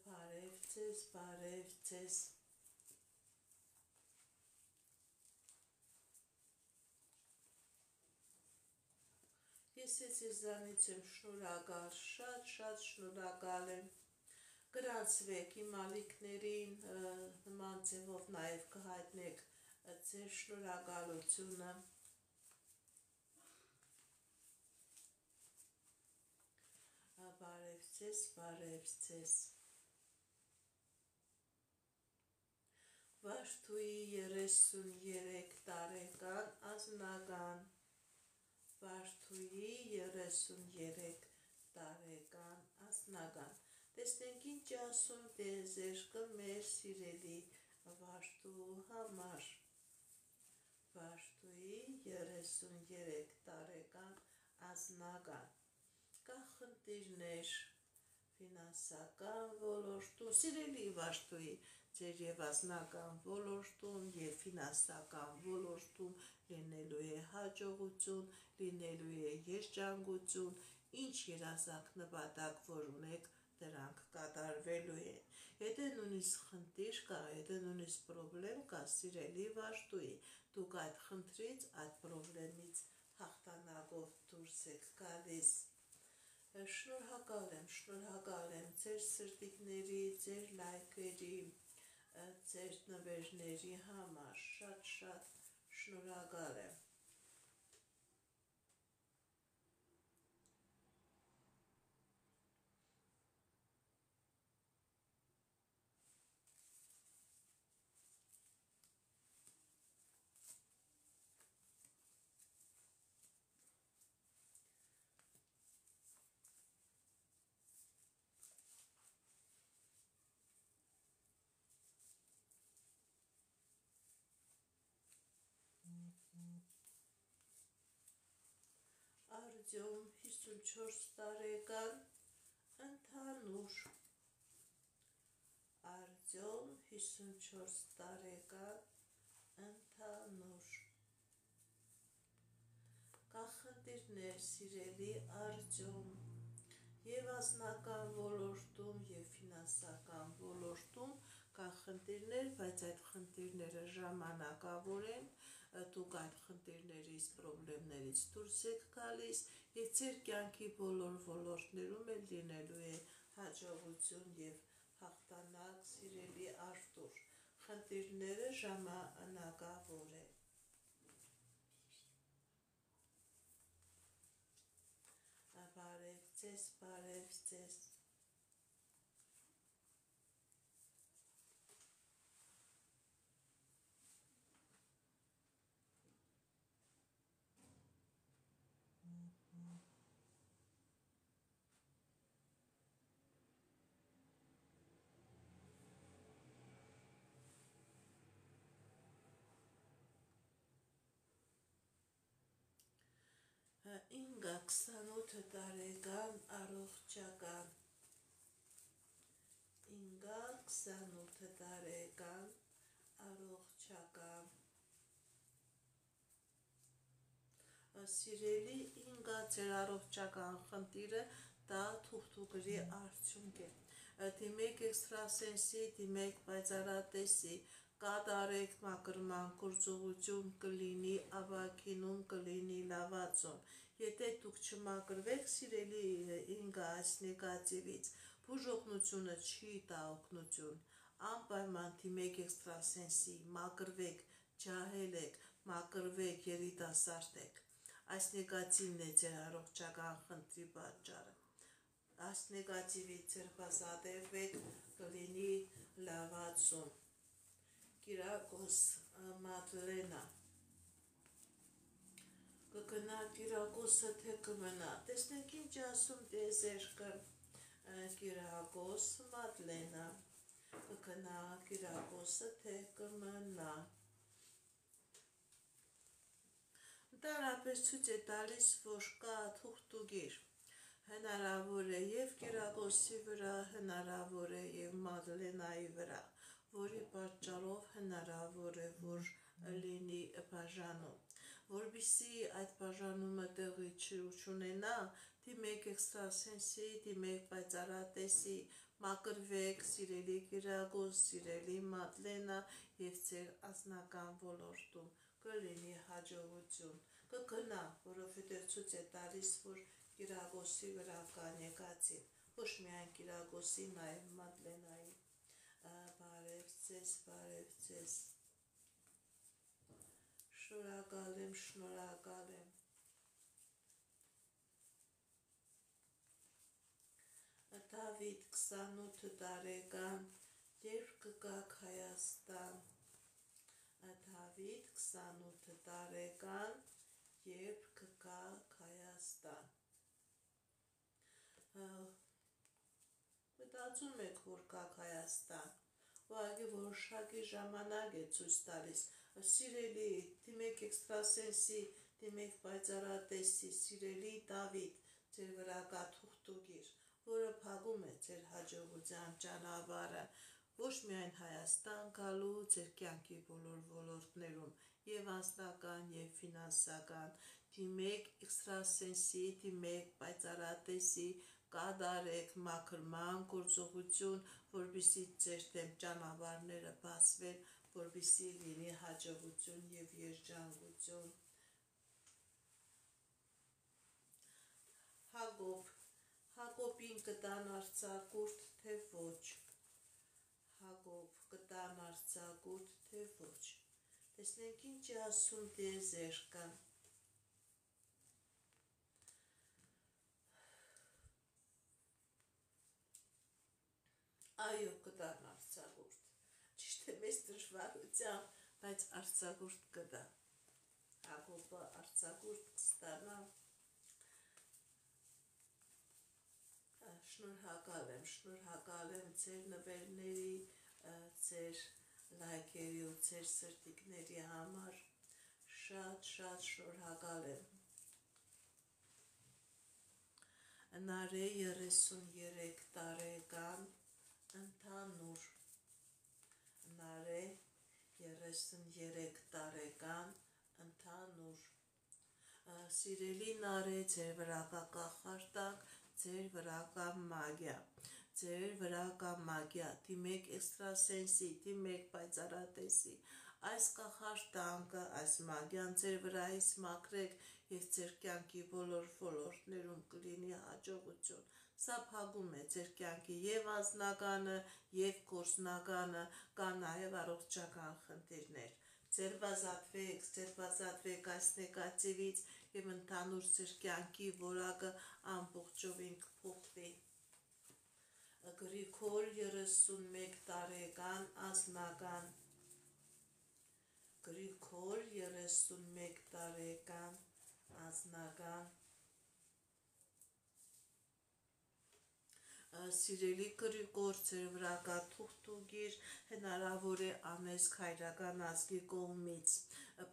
Բարև ձեզ, բարև ձեզ։ Ես ձեզանից եմ շնորհակալ, շատ շնորհակալ եմ։ Գրանցվեք իմ ալիքներին, նման ձևով նաև կհայտնեք ձեր շնորհակալությունը։ Բարև ձեզ, բարև ձեզ։ Վարդուի 33 տարեկան անձնական, Վարդուի 33 տարեկան անձնական։ Տեսնենք ինչ ասում տիեզերքը մեր սիրելի Վարդու համար։ Վարդուի 33 տարեկան անձնական։ Կա խնդիրներ ֆինանսական ոլորտում, սիրելի Վարդուի, ձեր եւ անձնական ոլորտում եւ ֆինանսական ոլորտում լինելու է հաջողություն, լինելու է երջանկություն, ինչ երազանք նպատակ որ ունեք, դրանք կատարվելու են։ Եթե նույնիսկ խնդիր կա, եթե նույնիսկ պրոբլեմ կա, սիրելի Վարդուի, դուք այդ խնդրից, այդ պրոբլեմից հաղթանակով դուրս եք գալիս։ Շնորհակալ եմ ձեր սրտիկների, ձեր լայքերի, ձեր նվերների համար, շատ շնորհակալ եմ։ Արտյոմ 54 տարեկան ընդհանուր։ Արտյոմ 54 տարեկան ընդհանուր։ Կա խնդիրներ, սիրելի Արտյոմ, եւ անձնական ոլորտում, եւ ֆինանսական ոլորտում կա խնդիրներ, բայց այդ խնդիրները ժամանակավոր են, դուք այդ խնդիրներից, պրոբլեմներից դուրս եք գալիս եւ ձեր կյանքի բոլոր ոլորտներում էլ լինելու է հաջողություն եւ հաղթանակ, սիրելի Արտուր։ Խնդիրները ժամանակավոր են։ Բարև ձեզ, բարև ձեզ։ Ինգա 28 տարեկան առողջական։ Ինգա 28 տարեկան առողջական։ Սիրելի Ինգա, ձեր առողջական խնդիրը դա թուղթուկրի արդյունք է։ Դիմեք էքստրասենսի, դիմեք պայծառատեսի, կատարեք մակրման գործողություն կլինի ավագինում կլինի լավացում։ Եթե դուք չմակրվեք սիրելի ինգա այս նեգատիվից, բուժօգնությունը չի տա օգնություն, անպայման դիմեք էքստրասենսի, մակրվեք, ջահել եք, մակրվեք, երիտասարդ եք։ Այս նեգատիվն է ձեր առողջական խնդրի պատճառը։ Այս նեգատիվից ձերբազատվեք կլինի լավացում։ Կիրակոս Մադլենա կգնա Կիրակոսը թե կմնա։ Տեսնենք ինչ ասում տիեզերքը։ Կիրակոս Մադլենա կգնա Կիրակոսը թե կմնա։ Ընդհանրապես ցույց է տալիս, որ կա թուղթուգիր։ Հնարավոր է և Կիրակոսի վրա, հնարավոր է և Մադլենայի վրա, որի պատճառով հնարավոր է, որ լինի բաժանում։ Որպեսզի այդ բաժանումը տեղի չունենա, դիմեք էքստրասենսի, դիմեք պայծառատեսի, մակրվեք, սիրելի Կիրակոս, սիրելի Մադլենա, և ձեր անձնական ոլորտում կլինի հաջողություն, կգնա, որովհետև ցույց է տալիս, որ Կիրակոսի վրա կա նեգատիվ, ոչ միայն Կիրակոսի, նաև Մադլենայի։ Բարև ձեզ, բարև ձեզ։ Շնորհակալ եմ, շնորհակալ եմ։ Դավիթ 28 տարեկան, երբ կգաք Հայաստան։ Դավիթ 28 տարեկան, երբ կգաք Հայաստան։ Մտածում եք, որ գաք Հայաստան, ուղղակի որոշակի ժամանակ է ցույց տալիս։ Սիրելի, դիմեք էքստրասենսի, դիմեք պայծառատեսի, սիրելի Դավիթ, ձեր վրա կա թուղթուգիր, որը փակում է ձեր հաջողության ճանապարհը, ոչ միայն Հայաստան գալու, ձեր կյանքի բոլոր ոլորտներում, և անձնական, և ֆինանսական, դիմեք էքստրասենսի, դիմեք պայծառատեսի, կատարեք մաքրման գործողություն, որպեսզի ձեր դեմ ճանապարհները բացվեն, որպեսզի լինի հաջողություն և երջանկություն։ Հակոբին կտան արձակուրդ, թե ոչ։ Հակոբ կտան արձակուրդ, թե ոչ։ Տեսնենք ինչ է ասում տիեզերքը։ Այո, կտան արձակուրդ։ Ճիշտ է, մեծ դժվարությամբ, բայց արձակուրդ կտա։ Հակոբը արձակուրդ կստանա։ Շնորհակալ եմ ձեր նվերների, ձեր լայքերի ու ձեր սրտիկների համար, շատ շնորհակալ եմ։ Նարե 33 տարեկան, ընդհանուր։ Նարե 33 տարեկան, ընդհանուր։ Սիրելի Նարե, ձեր վրա կա կախարդակ, ձեր վրա կա մագիա, ձեր վրա կա մագիա, դիմեք էքստրասենսի, դիմեք պայծառատեսի, այս կախարդանքը, այս մագիան ձեր վրայից մաքրեք և ձեր կյանքի բոլոր ոլորտներում կլինի հաջողություն։ Սա փակում է ձեր կյանքի և անձնականը, և գործնականը, կա նաև առողջական խնդիրներ։ Ձերբազատվեք այս նեգատիվից և ընդհանուր ձեր կյանքի որակը ամբողջովին կփոխվի։ Գրիգոր 31 տարեկան, անձնական։ Գրիգոր 31 տարեկան, անձնական։ Սիրելի Գրիգոր, ձեր վրա կա թուղթուգիր, հնարավոր է անեծք հայրական ազգի կողմից,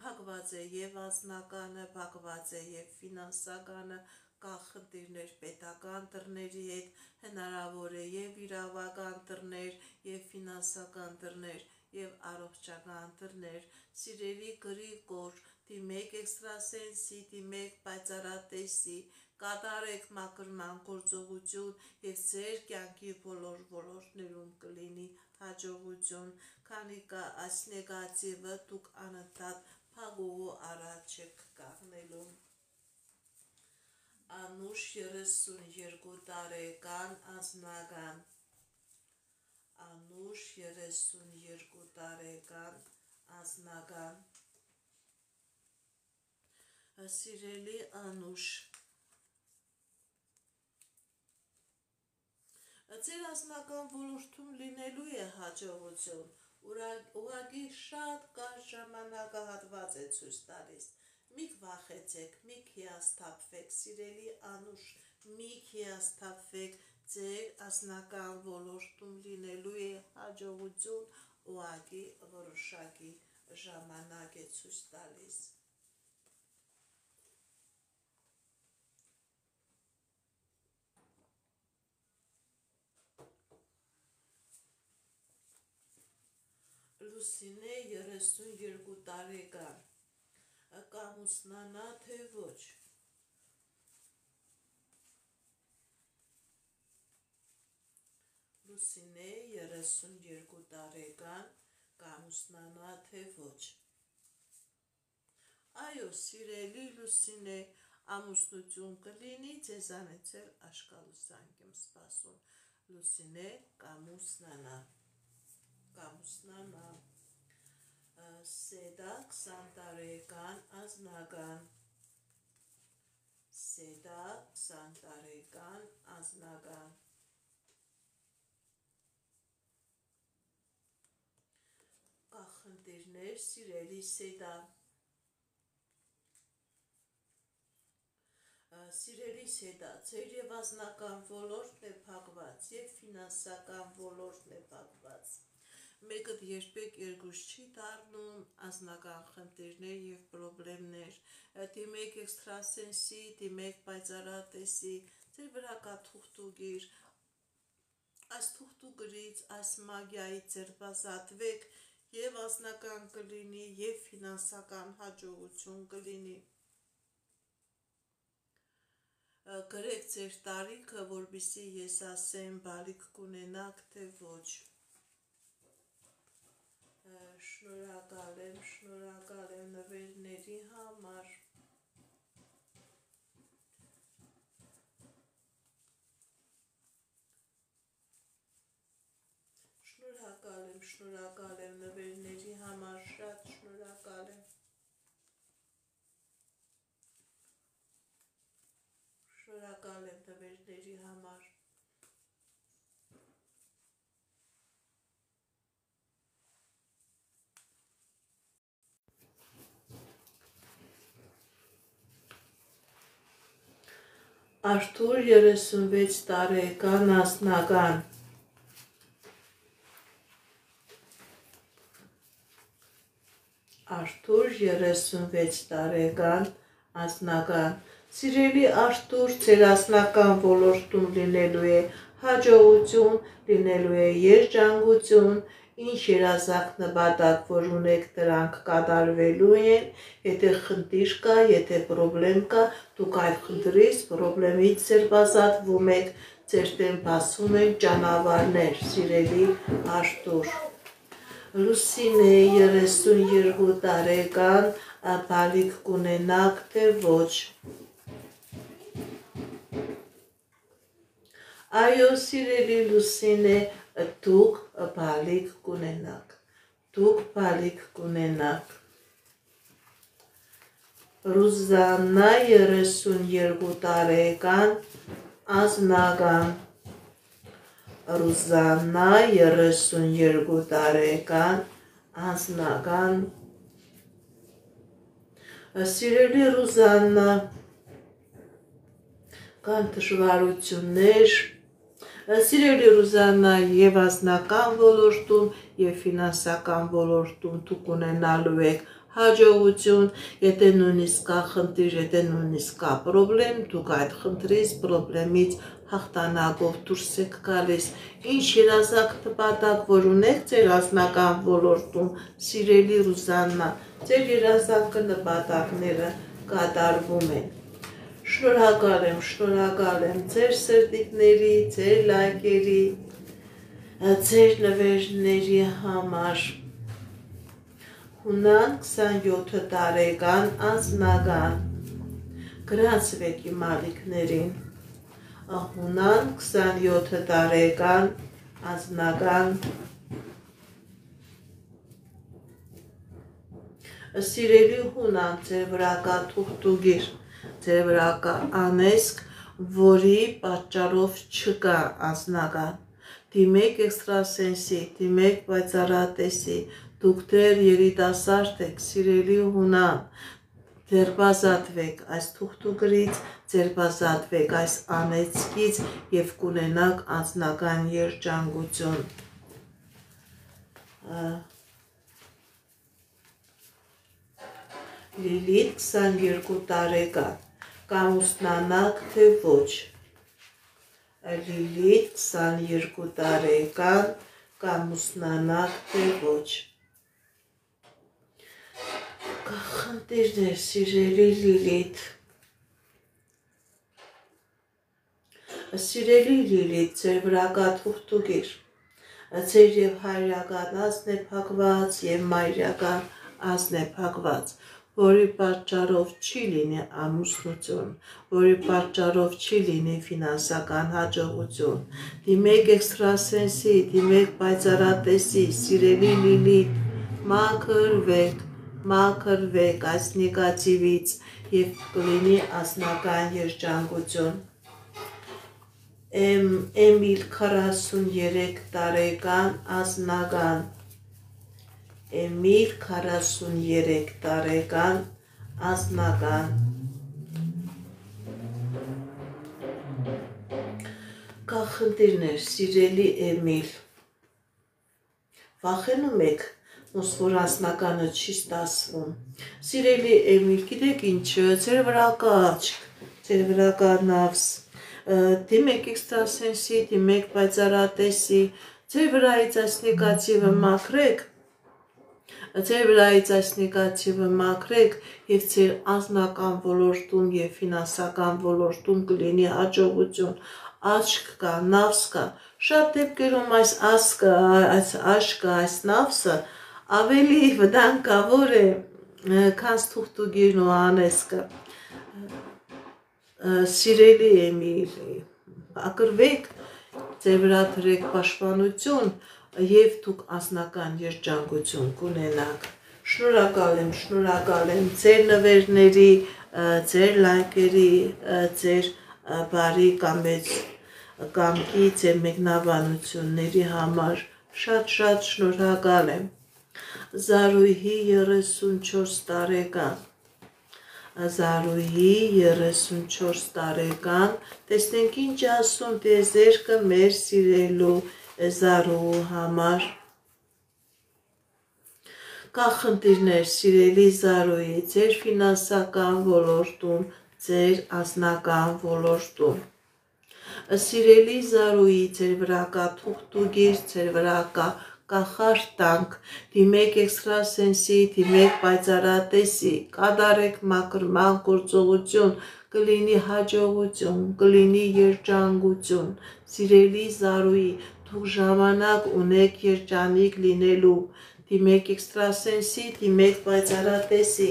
փակված է և անձնականը, փակված է և ֆինանսականը, կա խնդիրներ պետական դռների հետ, հնարավոր է և իրավական դռներ, և ֆինանսական դռներ, և առողջական դռներ։ Սիրելի Գրիգոր, դիմեք էքստրասենսի, դիմեք պայծառատեսի, կատարեք մաքրման գործողություն և ձեր կյանքի բոլոր ոլորտներում կլինի հաջողություն, քանի կա այս նեգատիվը դուք անընդհատ փակուղու առաջ եք կանգնելու։ Անուշ 32 տարեկան անձնական, Անուշ 32 տարեկան անձնական, սիրելի Անուշ, ձեր անձնական ոլորտում լինելու է հաջողություն, ուղղակի շատ կարճ ժամանակահատված է ցույց տալիս, մի վախեցեք, մի հիասթափվեք, սիրելի Անուշ, մի հիասթափվեք, ձեր անձնական ոլորտում լինելու է հաջողություն, ուղղակի որոշակի ժամանակ է ցույց տալիս։ Լուսինե 32 տարեկան, կամուսնանա թե ոչ։ Լուսինե 32 տարեկան, կամուսնանա թե ոչ։ Այո, սիրելի Լուսինե, ամուսնություն կլինի, ձեզանից էլ աշկալուսանք եմ սպասում։ Լուսինե, կամուսնանա, կամուսնանա։ Սեդա 20 տարեկան անձնական, Սեդա 20 տարեկան անձնական, կախնդիրներ, սիրելի Սեդա, սիրելի Սեդա, ձեր և անձնական ոլորտն է փակված, և ֆինանսական ոլորտն է փակված։ Մեկը երբեք երկուս չի դառնում, անձնական խնդիրներ և պրոբլեմներ, դիմեք էքստրասենսի, դիմեք պայծառատեսի, ձեր վրա կա թուղթուգիր, այս թուղթուգրից, այս մագիայից ձերբազատվեք, և անձնական կլինի, և ֆինանսական հաջողություն կլինի։ Գրեք ձեր տարիքը, որպեսզի ես ասեմ բալիկ կունենաք, թե ոչ։ Շնորհակալ եմ նվերների համար։ Շնորհակալ եմ նվերների համար, շատ շնորհակալ եմ։ Շնորհակալ եմ նվերների համար։ Արթուր 36 տարեկան անձնական, Արթուր 36 տարեկան անձնական, սիրելի Արթուր, ձեր անձնական ոլորտում լինելու է հաջողություն, լինելու է երջանկություն, ինչ երազանք նպատակ, որ ունեք, դրանք կատարվելու են, եթե խնդիր կա, եթե պրոբլեմ կա, դուք այդ խնդրից, պրոբլեմից ձերբազատվում եք, ձեր դեմ բացվում են ճանապարհներ, սիրելի Արթուր։ Լուսինե 32 տարեկան, բալիկ կունենաք, թե ոչ։ Այո, սիրելի Լուսինե, դուք բալիկ կունենաք, դուք բալիկ կունենաք։ Ռուզաննա 32 տարեկան անձնական, Ռուզաննա 32 տարեկան անձնական, սիրելի Ռուզաննա, կան դժվարություններ, սիրելի Ռուզաննա, և անձնական ոլորտում, և ֆինանսական ոլորտում դուք ունենալու եք հաջողություն, եթե նույնիսկ կա խնդիր, եթե նույնիսկ կա պրոբլեմ, դուք այդ խնդրից, պրոբլեմից հաղթանակով դուրս եք գալիս, ինչ երազանք նպատակ, որ ունեք ձեր անձնական ոլորտում, սիրելի Ռուզաննա, ձեր երազանքը նպատակները կատարվում են։ Շնորհակալ եմ ձեր սրտիկների, ձեր լայքերի, Ձեր նվերների համար Հունան 27 տարեկան անձնական գրանցվեք իմ ալիքներին Հունան 27 տարեկան անձնական Սիրելի հունան ձեր վրա կա թուղթուգիր ձեր վրա կա անեսք որի պատճառով չկա անձնական Դիմեք էքստրասենսի, դիմեք պայծառատեսի, դուք դեռ երիտասարդ եք, սիրելի հունան, ձերբազատվեք այս թուղթուգրից, ձերբազատվեք այս անեծքից և կունենաք անձնական երջանկություն։ Լիլիթ 22 տարեկան, կամուսնանաք թե ոչ։ Լիլիթ 22 տարեկան կամուսնանաք թե ոչ Խնդիրներ սիրելի Լիլիթ Սիրելի Լիլիթ ձեր վրա կա թուղթուգիր ձեր և հայրական ազն է փակված և մայրական ազն է փակված որի պատճառով չի լինի ամուսնություն, որի պատճառով չի լինի ֆինանսական հաջողություն, դիմեք էքստրասենսի, դիմեք պայծառատեսի, սիրելի Լիլիթ, մաքրվեք այս նեգատիվից և կլինի անձնական երջանկություն։ Էմիլ 43 տարեկան անձնական Էմիլ 43 տարեկան անձնական Կա խնդիրներ սիրելի Էմիլ Վախենում եք որ անձնականը չի ստացվում Սիրելի Էմիլ գիտեք ինչը ձեր վրա կա աչք ձեր վրա կա նավս դիմեք էքստրասենսի դիմեք պայծառատեսի ձեր վրայից այս նեգատիվը մաքրեք Ձեր վրայից այս նեգատիվը մաքրեք և ձեր անձնական ոլորտում և ֆինանսական ոլորտում կլինի հաջողություն, աչք կա, նավս կա, շատ դեպքերում այս աչքը, այս նավսը ավելի վտանգավոր է, քան թուղթուգիրն ու անեծքը, սիրելի Էմիլ, ակրվեք, ձեր վրա դրեք պաշտպանություն և դուք անձնական երջանկություն կունենաք։ Շնորհակալ եմ ձեր նվերների, ձեր լայքերի, ձեր բարի կամքի, ձեր մեկնաբանությունների համար շատ շնորհակալ եմ։ Զարուհի 34 տարեկան Զարուհի 34 տարեկան, տեսնենք ինչ ասում տիեզերքը մեր սիրելու Զարուհու համար։ Կա խնդիրներ սիրելի Զարուհի, ձեր ֆինանսական ոլորտում, ձեր անձնական ոլորտում։ Սիրելի Զարուհի, ձեր վրա կա թուղթուգիր, ձեր վրա կա կախարդանք, դիմեք էքստրասենսի, դիմեք պայծառատեսի, կատարեք մաքրման գործողություն, կլինի հաջողություն, կլինի երջանկություն, սիրելի Զարուհի, դուք ժամանակ ունեք երջանիկ լինելու, դիմեք էքստրասենսի, դիմեք պայծառատեսի,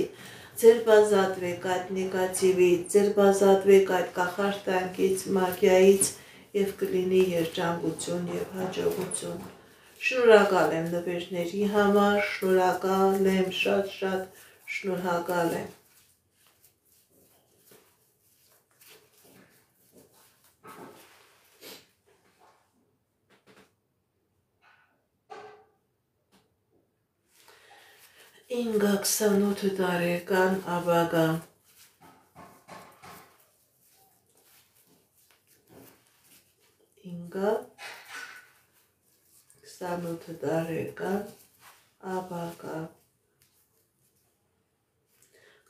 ձերբազատվեք այդ նեգատիվից, ձերբազատվեք այդ կախարդանքից, մագիայից և կլինի երջանկություն և հաջողություն։ Շնորհակալ եմ նվերների համար, շնորհակալ եմ, շատ շնորհակալ եմ։ Ինգա 28 տարեկան ապագա Ինգա 28 տարեկան ապագա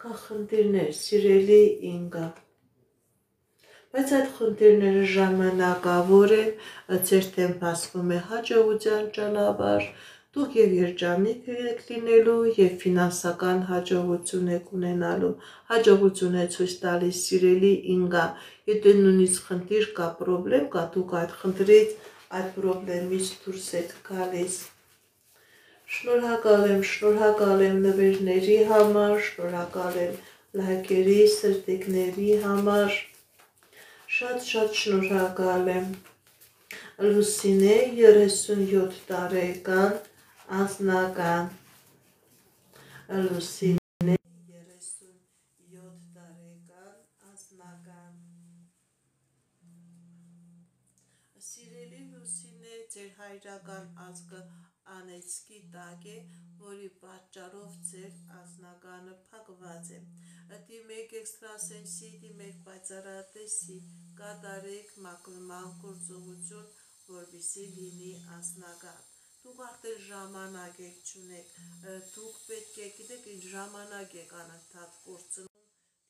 Կա խնդիրներ, սիրելի Ինգա Բայց այդ խնդիրները ժամանակավոր են, ձեր դեմ բացվում է հաջողության ճանապարհ, դուք և երջանիկ եք լինելու և ֆինանսական հաջողություն եք ունենալու, հաջողություն է ցույց տալիս սիրելի Ինգա, եթե նույնիսկ խնդիր կա, պրոբլեմ կա, դուք այդ խնդրից այդ պրոբլեմից դուրս եք գալիս։ Շնորհակալ եմ նվերների համար, շնորհակալ եմ լայքերի, սրտիկների համար, շատ շնորհակալ եմ։ Լուսինե 37 տարեկան անձնական, Լուսինե 37 տարեկան անձնական։ Սիրելի Լուսինե, ձեր հայրական ազգը անեծքի տակ է, որի պատճառով ձեր անձնականը փակված է։ Դիմեք էքստրասենսի, դիմեք պայծառատեսի, կատարեք մաքրման գործողություն, որպեսզի լինի անձնական։ Դուք արդեն ժամանակ եք չունեք, դուք պետք է գիտեք ինչ ժամանակ եք անընդհատ կորցնում,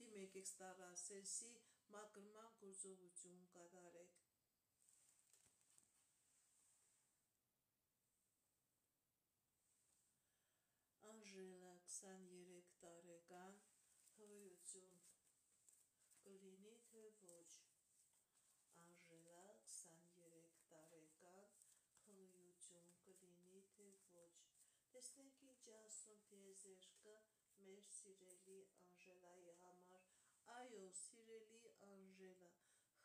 դիմեք էքստրասենսի, մաքրման գործողություն կատարեք։ Անժելա 23 տարեկան, հղիություն կլինի թե ոչ։ Անժելա 23 տարեկան, հղիություն կլինի թե ոչ։ Տեսնենք ինչ ասում տիեզերքը մեր սիրելի Անժելայի համար։ Այո, սիրելի Անժելա,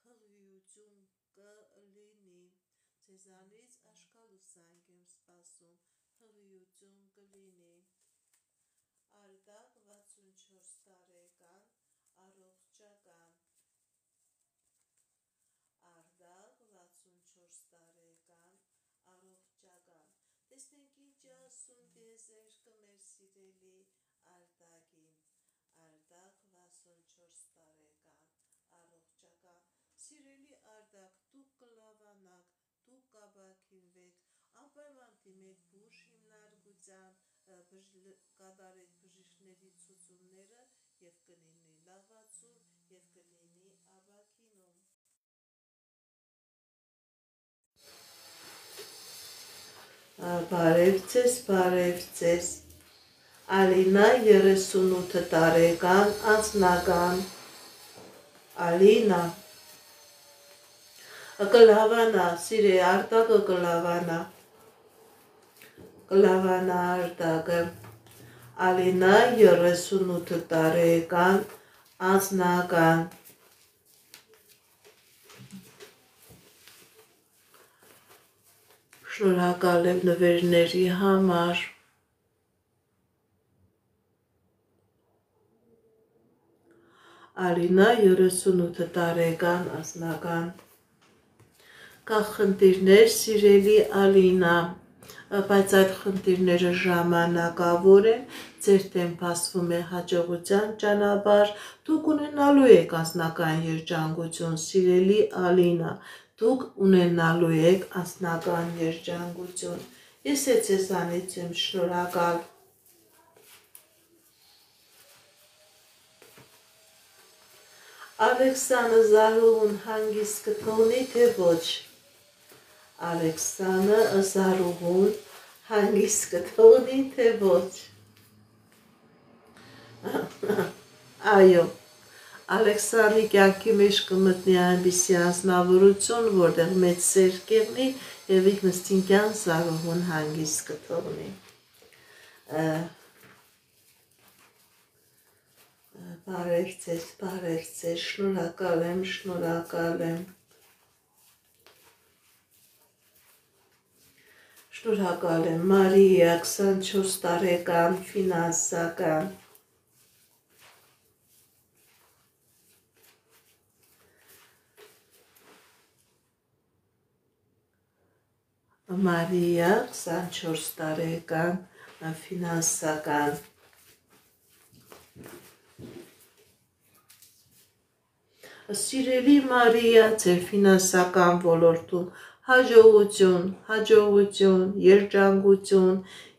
հղիություն կլինի։ Ձեզանից աշկալուսանք եմ սպասում, հղիություն կլինի։ Արդակ 64 տարեկան, առողջական, Արդակ 64 տարեկան, առողջական։ Տեսնենք ինչ ասում տիեզերքը մեր սիրելի Արդակին։ Արդակ 64 տարեկան, առողջական։ Սիրելի Արդակ, դուք կլավանաք, դուք կապակինվեք, անպայման դիմեք բուժ հիմնարկության, կատարեք բժիշկների ցուցումները և կլինի լավացում և կլինի ապակինում։ Բարև ձեզ, Ալինա 38 տարեկան անձնական, Ալինա կլավանա, սիրե Արտակը կլավանա Արտակը, Ալինա 38 տարեկան անձնական, շնորհակալ եմ նվերների համար։ Ալինա 38 տարեկան անձնական։ Կա խնդիրներ, սիրելի Ալինա, բայց այդ խնդիրները ժամանակավոր են, ձեր դեմ բացվում է հաջողության ճանապարհ, դուք ունենալու եք անձնական երջանկություն, սիրելի Ալինա, դուք ունենալու եք անձնական երջանկություն։ Ես ձեզանից եմ շնորհակալ։ Ալեքսանը Զարուհուն հանգիստ կթողնի թե ոչ։ Ալեքսանը Զարուհուն հանգիստ կթողնի թե ոչ։ Այո, Ալեքսանի կյանքի մեջ կմտնի այնպիսի անձնավորություն, որտեղ մեծ սեր կեղնի և ինքնըստինքյան Զարուհուն հանգիստ կթողնի։ Բարև ձեզ, շնորհակալ եմ։ Շնորհակալ եմ, Մարիա 24 տարեկան, ֆինանսական, Մարիա 24 տարեկան, ֆինանսական, Սիրելի Մարիա, ձեր ֆինանսական ոլորտում հաջողություն, երջանկություն,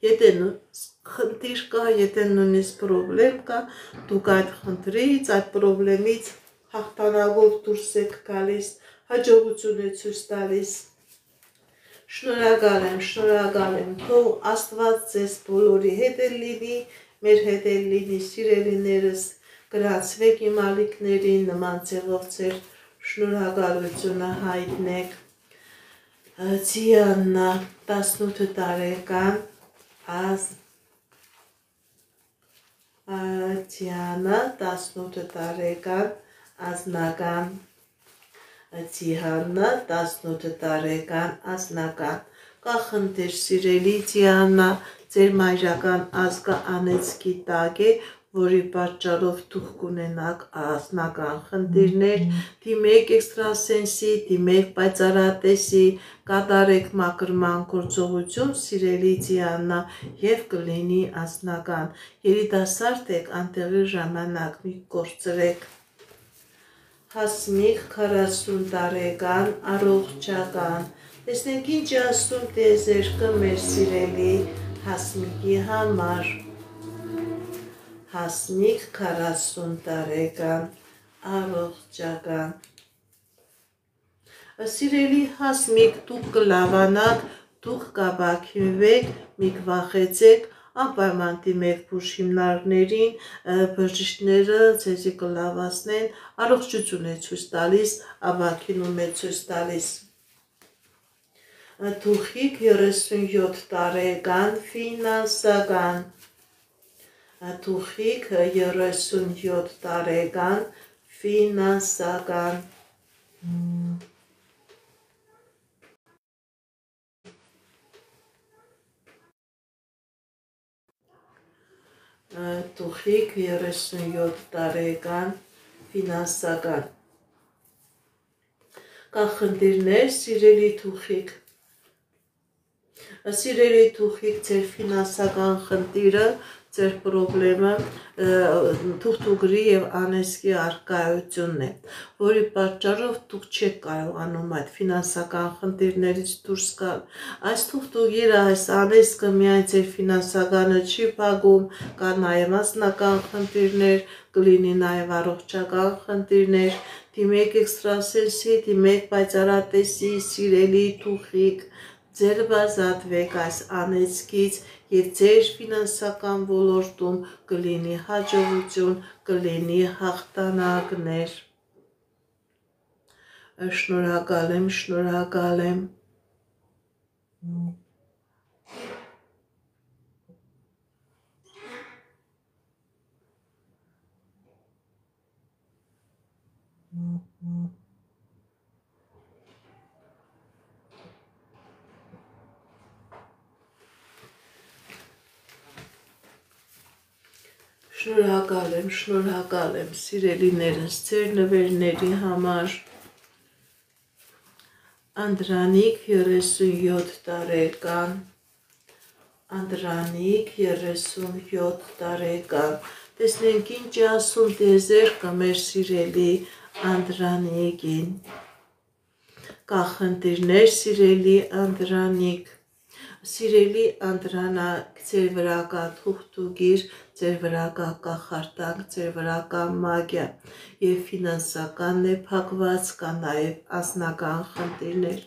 եթե խնդիր կա, եթե նույնիսկ պրոբլեմ կա, դուք այդ խնդրից, այդ պրոբլեմից հաղթանակով դուրս եք գալիս, հաջողություն է ցույց տալիս։ Շնորհակալ եմ, թող Աստված ձեզ բոլորի հետ լինի, մեր հետ լինի, սիրելիներս, գրանցվեք իմ ալիքներին, նման ձևով ձեր շնորհակալությունը հայտնեք։ Ձիաննա 18 տարեկան Ձիանա 18 տարեկան ազնական Ձիհաննա 18 տարեկան ազնական Կախնդիր սիրելի Ձիաննա ձեր մայրական ազգը անեծքի տակ է որի պատճառով դուք կունենաք ազնական խնդիրներ, դիմեք էքստրասենսի, դիմեք պայծառատեսի, կատարեք մաքրման գործողություն, սիրելի Ձիաննա, եւ կլինի ազնական։ Երիտասարդ եք, անտեղի ժամանակ մի կորցրեք։ Հասմիկ 40 տարեկան, առողջական։ Տեսնենք ինչ ասում տիեզերքը մեր սիրելի Հասմիկի համար։ Հասմիկ 40 տարեկան, առողջական։ Սիրելի Հասմիկ, դուք կլավանաք, դուք կաբաքինվեք, մի կվախեցեք, անպայման դիմեք բուժհիմնարկներին, բժիշկները ձեզի կլավացնեն, առողջություն է ցույց տալիս, աբաքինում է ցույց տալիս։ Դուխիկ 37 տարեկան, ֆինանսական։ Դուխիկ 37 տարեկան, ֆինանսական։ Դուխիկ 37 տարեկան, ֆինանսական։ Կախնդիրներ, սիրելի Դուխիկ։ Սիրելի Դուխիկ, ձեր ֆինանսական խնդիրը, ձեր պրոբլեմը թուղթուգրի եւ անեծքի արկայությունն է, որի պատճառով դուք չեք կարողանում այդ ֆինանսական խնդիրներից դուրս գալ։ Այս թուղթուգիրը, այս անեծքը միայն ձեր ֆինանսականը չի փակում, կա նաեւ անձնական խնդիրներ, կլինի նաեւ առողջական խնդիրներ, դիմեք էքստրասենսի, դիմեք պայծառատեսի, սիրելի Դուխիկ, ձերբազատվեք այս անեծքից եւ ձեր ֆինանսական ոլորտում կլինի հաջողություն, կլինի հաղթանակներ։ Շնորհակալ եմ, շնորհակալ եմ։ Շնորհակալ եմ, սիրելիներս, ձեր նվերների համար։ Անդրանիկ 37 տարեկան, Անդրանիկ 37 տարեկան։ Տեսնենք ինչ ասում տիեզերքը մեր սիրելի Անդրանիկին։ Կախնդիրներ, սիրելի Անդրանիկ։ Սիրելի Անդրանիկ, ձեր վրա կա թուղթուգիր, ձեր վրա կա կախարդանք, ձեր վրա կա մագիա եւ ֆինանսականն է փակված, կա նաեւ անձնական խնդիրներ։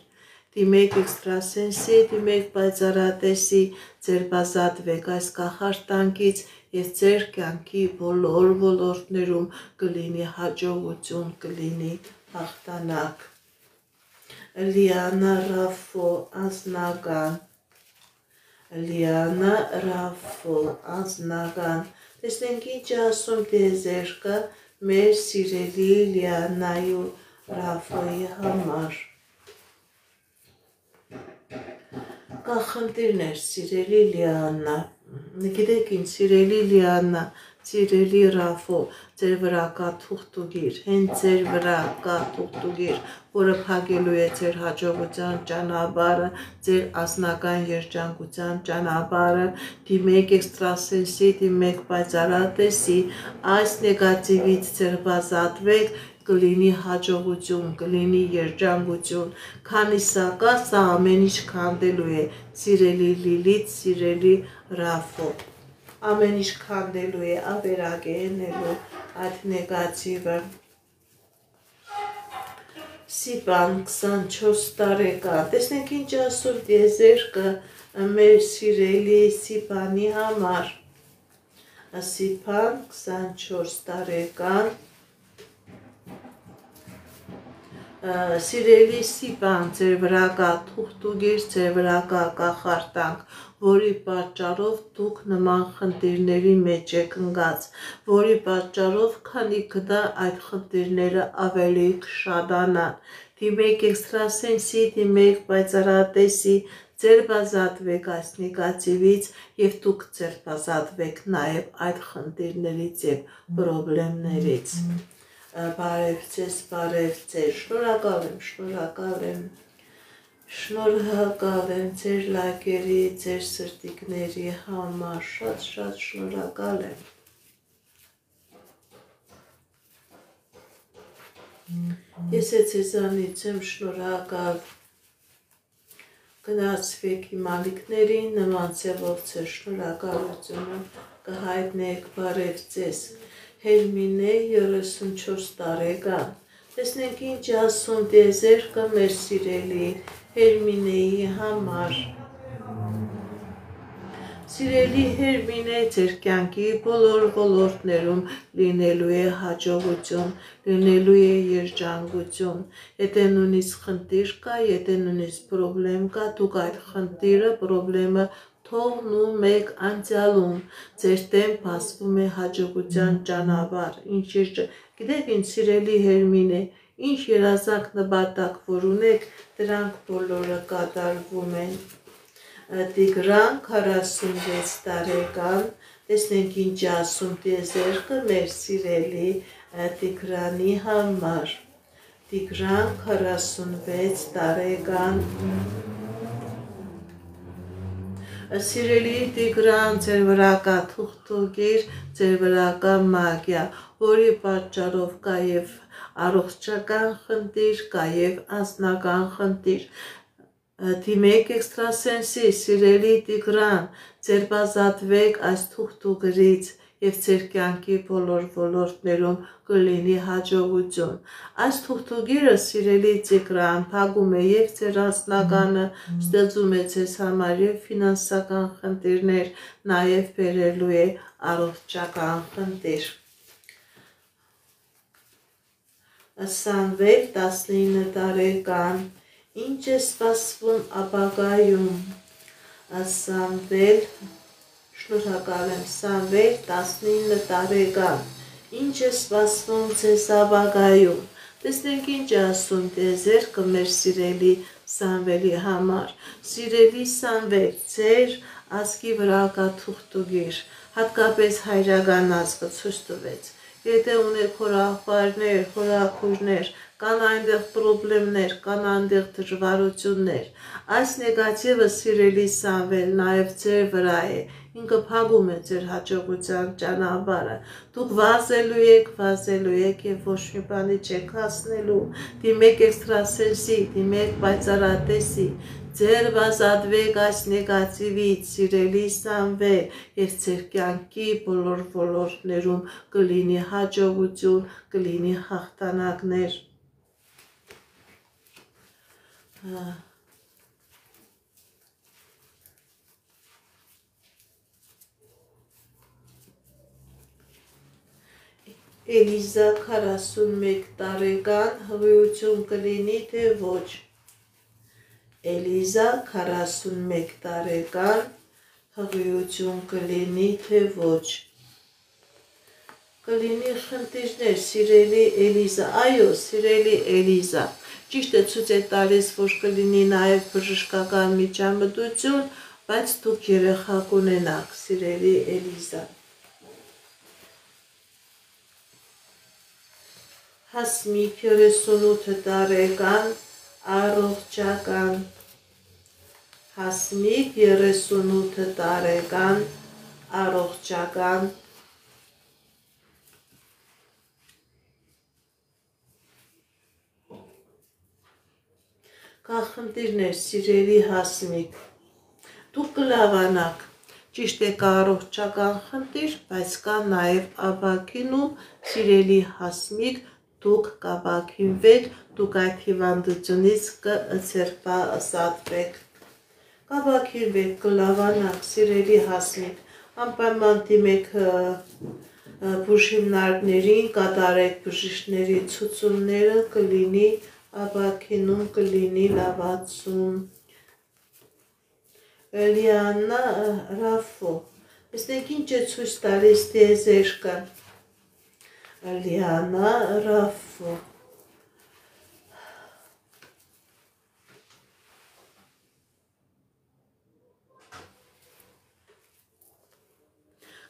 Դիմեք էքստրասենսի, դիմեք պայծառատեսի, ձերբազատվեք այս կախարդանքից եւ ձեր կյանքի բոլոր ոլորտներում կլինի հաջողություն, կլինի հաղթանակ։ Լիանա Ռաֆո, անձնական։ Լիանա Ռաֆո, անձնական։ Տեսնենք ինչ ասում տիեզերքը մեր սիրելի Լիանայու Ռաֆոյի համար։ Կախնդիրներ, սիրելի Լիանա։ Գիտեք ինչ, սիրելի Լիանա, սիրելի Ռաֆո, ձեր վրա կա թուղթուգիր, հենց ձեր վրա կա թուղթուգիր, որը փակելու է ձեր հաջողության ճանապարհը, ձեր անձնական երջանկության ճանապարհը, դիմեք էքստրասենսի, դիմեք պայծառատեսի, այս նեգատիվից ձերբազատվեք, կլինի հաջողություն, կլինի երջանկություն, քանի սա կա, սա ամեն ինչ քանդելու է, սիրելի Լիլիթ, սիրելի Ռաֆո, ամեն ինչ քանդելու է, ավերակ է ենելու այդ նեգատիվը։ Սիպան 24 տարեկան, տեսնենք ինչ ասում տիեզերքը մեր սիրելի Սիպանի համար։ Սիպան 24 տարեկան, սիրելիսի բան ձեր վրա կա թուղթուգիր, ձեր վրա կա կախարդանք, որի պատճառով դուք նման խնդիրների մեջ եք ընկած, որի պատճառով քանի կդա այդ խնդիրները ավելի կշատանան, դիմեք էքստրասենսի, դիմեք պայծառատեսի, ձերբազատվեք այս նեգատիվից և դուք ձերբազատվեք նաև այդ խնդիրներից և պրոբլեմներից։ Բարև ձեզ, շնորհակալ եմ, շնորհակալ եմ ձեր լայքերի, ձեր սրտիկների համար, շատ շնորհակալ եմ։ Ես ձեզանից եմ շնորհակալ, գնացվեք իմ ալիքներին, նման ձևով ձեր շնորհակալությունը կհայտնեք, բարև ձեզ։ Հերմինե 34 տարեկան, տեսնենք ինչ ասում տիեզերքը մեր սիրելի Հերմինեի համար։ Սիրելի Հերմինե, ձեր կյանքի բոլոր ոլորտներում լինելու է հաջողություն, լինելու է երջանկություն, եթե նույնիսկ խնդիր կա, եթե նույնիսկ պրոբլեմ կա, դուք այդ խնդիրը, պրոբլեմը թողնում եք անցյալում, ձեր դեմ բացվում է հաջողության ճանապարհ, գիտեք ինչ սիրելի Հերմինե, ինչ երազանք նպատակ որ ունեք, դրանք բոլորը կատարվում են։ Տիգրան 46 տարեկան, տեսնենք ինչ ասում տիեզերքը մեր սիրելի Տիգրանի համար։ Տիգրան 46 տարեկան, սիրելի Տիգրան, ձեր վրա կա թուղթուգիր, ձեր վրա կա մագիա, որի պատճառով կա և առողջական խնդիր, կա և անձնական խնդիր։ Դիմեք էքստրասենսի, սիրելի Տիգրան, ձերբազատվեք այս թուղթուգրից և ձեր կյանքի բոլոր ոլորտներում կլինի հաջողություն։ Այս թուղթուգիրը, սիրելի Տիգրան, փակում է և ձեր անձնականը, ստեղծում է ձեզ համար և ֆինանսական խնդիրներ, նաև բերելու է առողջական խնդիր։ Սամվել 19 տարեկան, ինչ է սպասվում ապագայում։ Սամվել, շնորհակալ եմ, Սամվել 19 տարեկան, ինչ է սպասվում ձեզ ապագայում։ Տեսնենք ինչ ասում տիեզերքը մեր սիրելի Սամվելի համար։ Սիրելի Սամվել, ձեր ազգի վրա կա թուղթուգիր, հատկապես հայրական ազգը ցույց տվեց։ Եթե ունեք հորաղբայրներ, հորաքույրներ, կան այնտեղ պրոբլեմներ, կան այնտեղ դժվարություններ, այս նեգատիվը սիրելի Սամվել նաև ձեր վրա է, ինքը փակում է ձեր հաջողության ճանապարհը, դուք վազելու եք և ոչ մի բանի չեք հասնելու, դիմեք էքստրասենսի, դիմեք պայծառատեսի, ձերբազատվեք այս նեգատիվից, սիրելի Սամվել, և ձեր կյանքի բոլոր ոլորտներում կլինի հաջողություն, կլինի հաղթանակներ։ Էլիզա 41 տարեկան, հղիություն կլինի, թե ոչ։ Էլիզա 41 տարեկան, հղիություն կլինի, թե ոչ։ Կլինի խնդիրներ, սիրելի Էլիզա, այո, սիրելի Էլիզա, ճիշտ է ցույց է տալիս, որ կլինի նաև բժշկական միջամտություն, բայց դուք երեխա կունենաք, սիրելի Էլիզա։ Հասմիկ 38 տարեկան, առողջական։ Հասմիկ 38 տարեկան, առողջական։ Կա խնդիրներ, սիրելի Հասմիկ, դուք կլավանաք, ճիշտ է կա առողջական խնդիր, բայց կա նաև ապաքինում, սիրելի Հասմիկ, դուք կապաքինվեք, դուք այդ հիվանդությունից կձերբազատվեք, կապաքինվեք, կլավանաք, սիրելի Հասմիկ, անպայման դիմեք բուժհիմնարկներին, կատարեք բժիշկների ցուցումները, կլինի ապակինում կլինի լավացում։ Լիանա Ռաֆո, տեսնենք ինչ է ցույց տալիս տիեզերքը։ Լիանա Ռաֆո,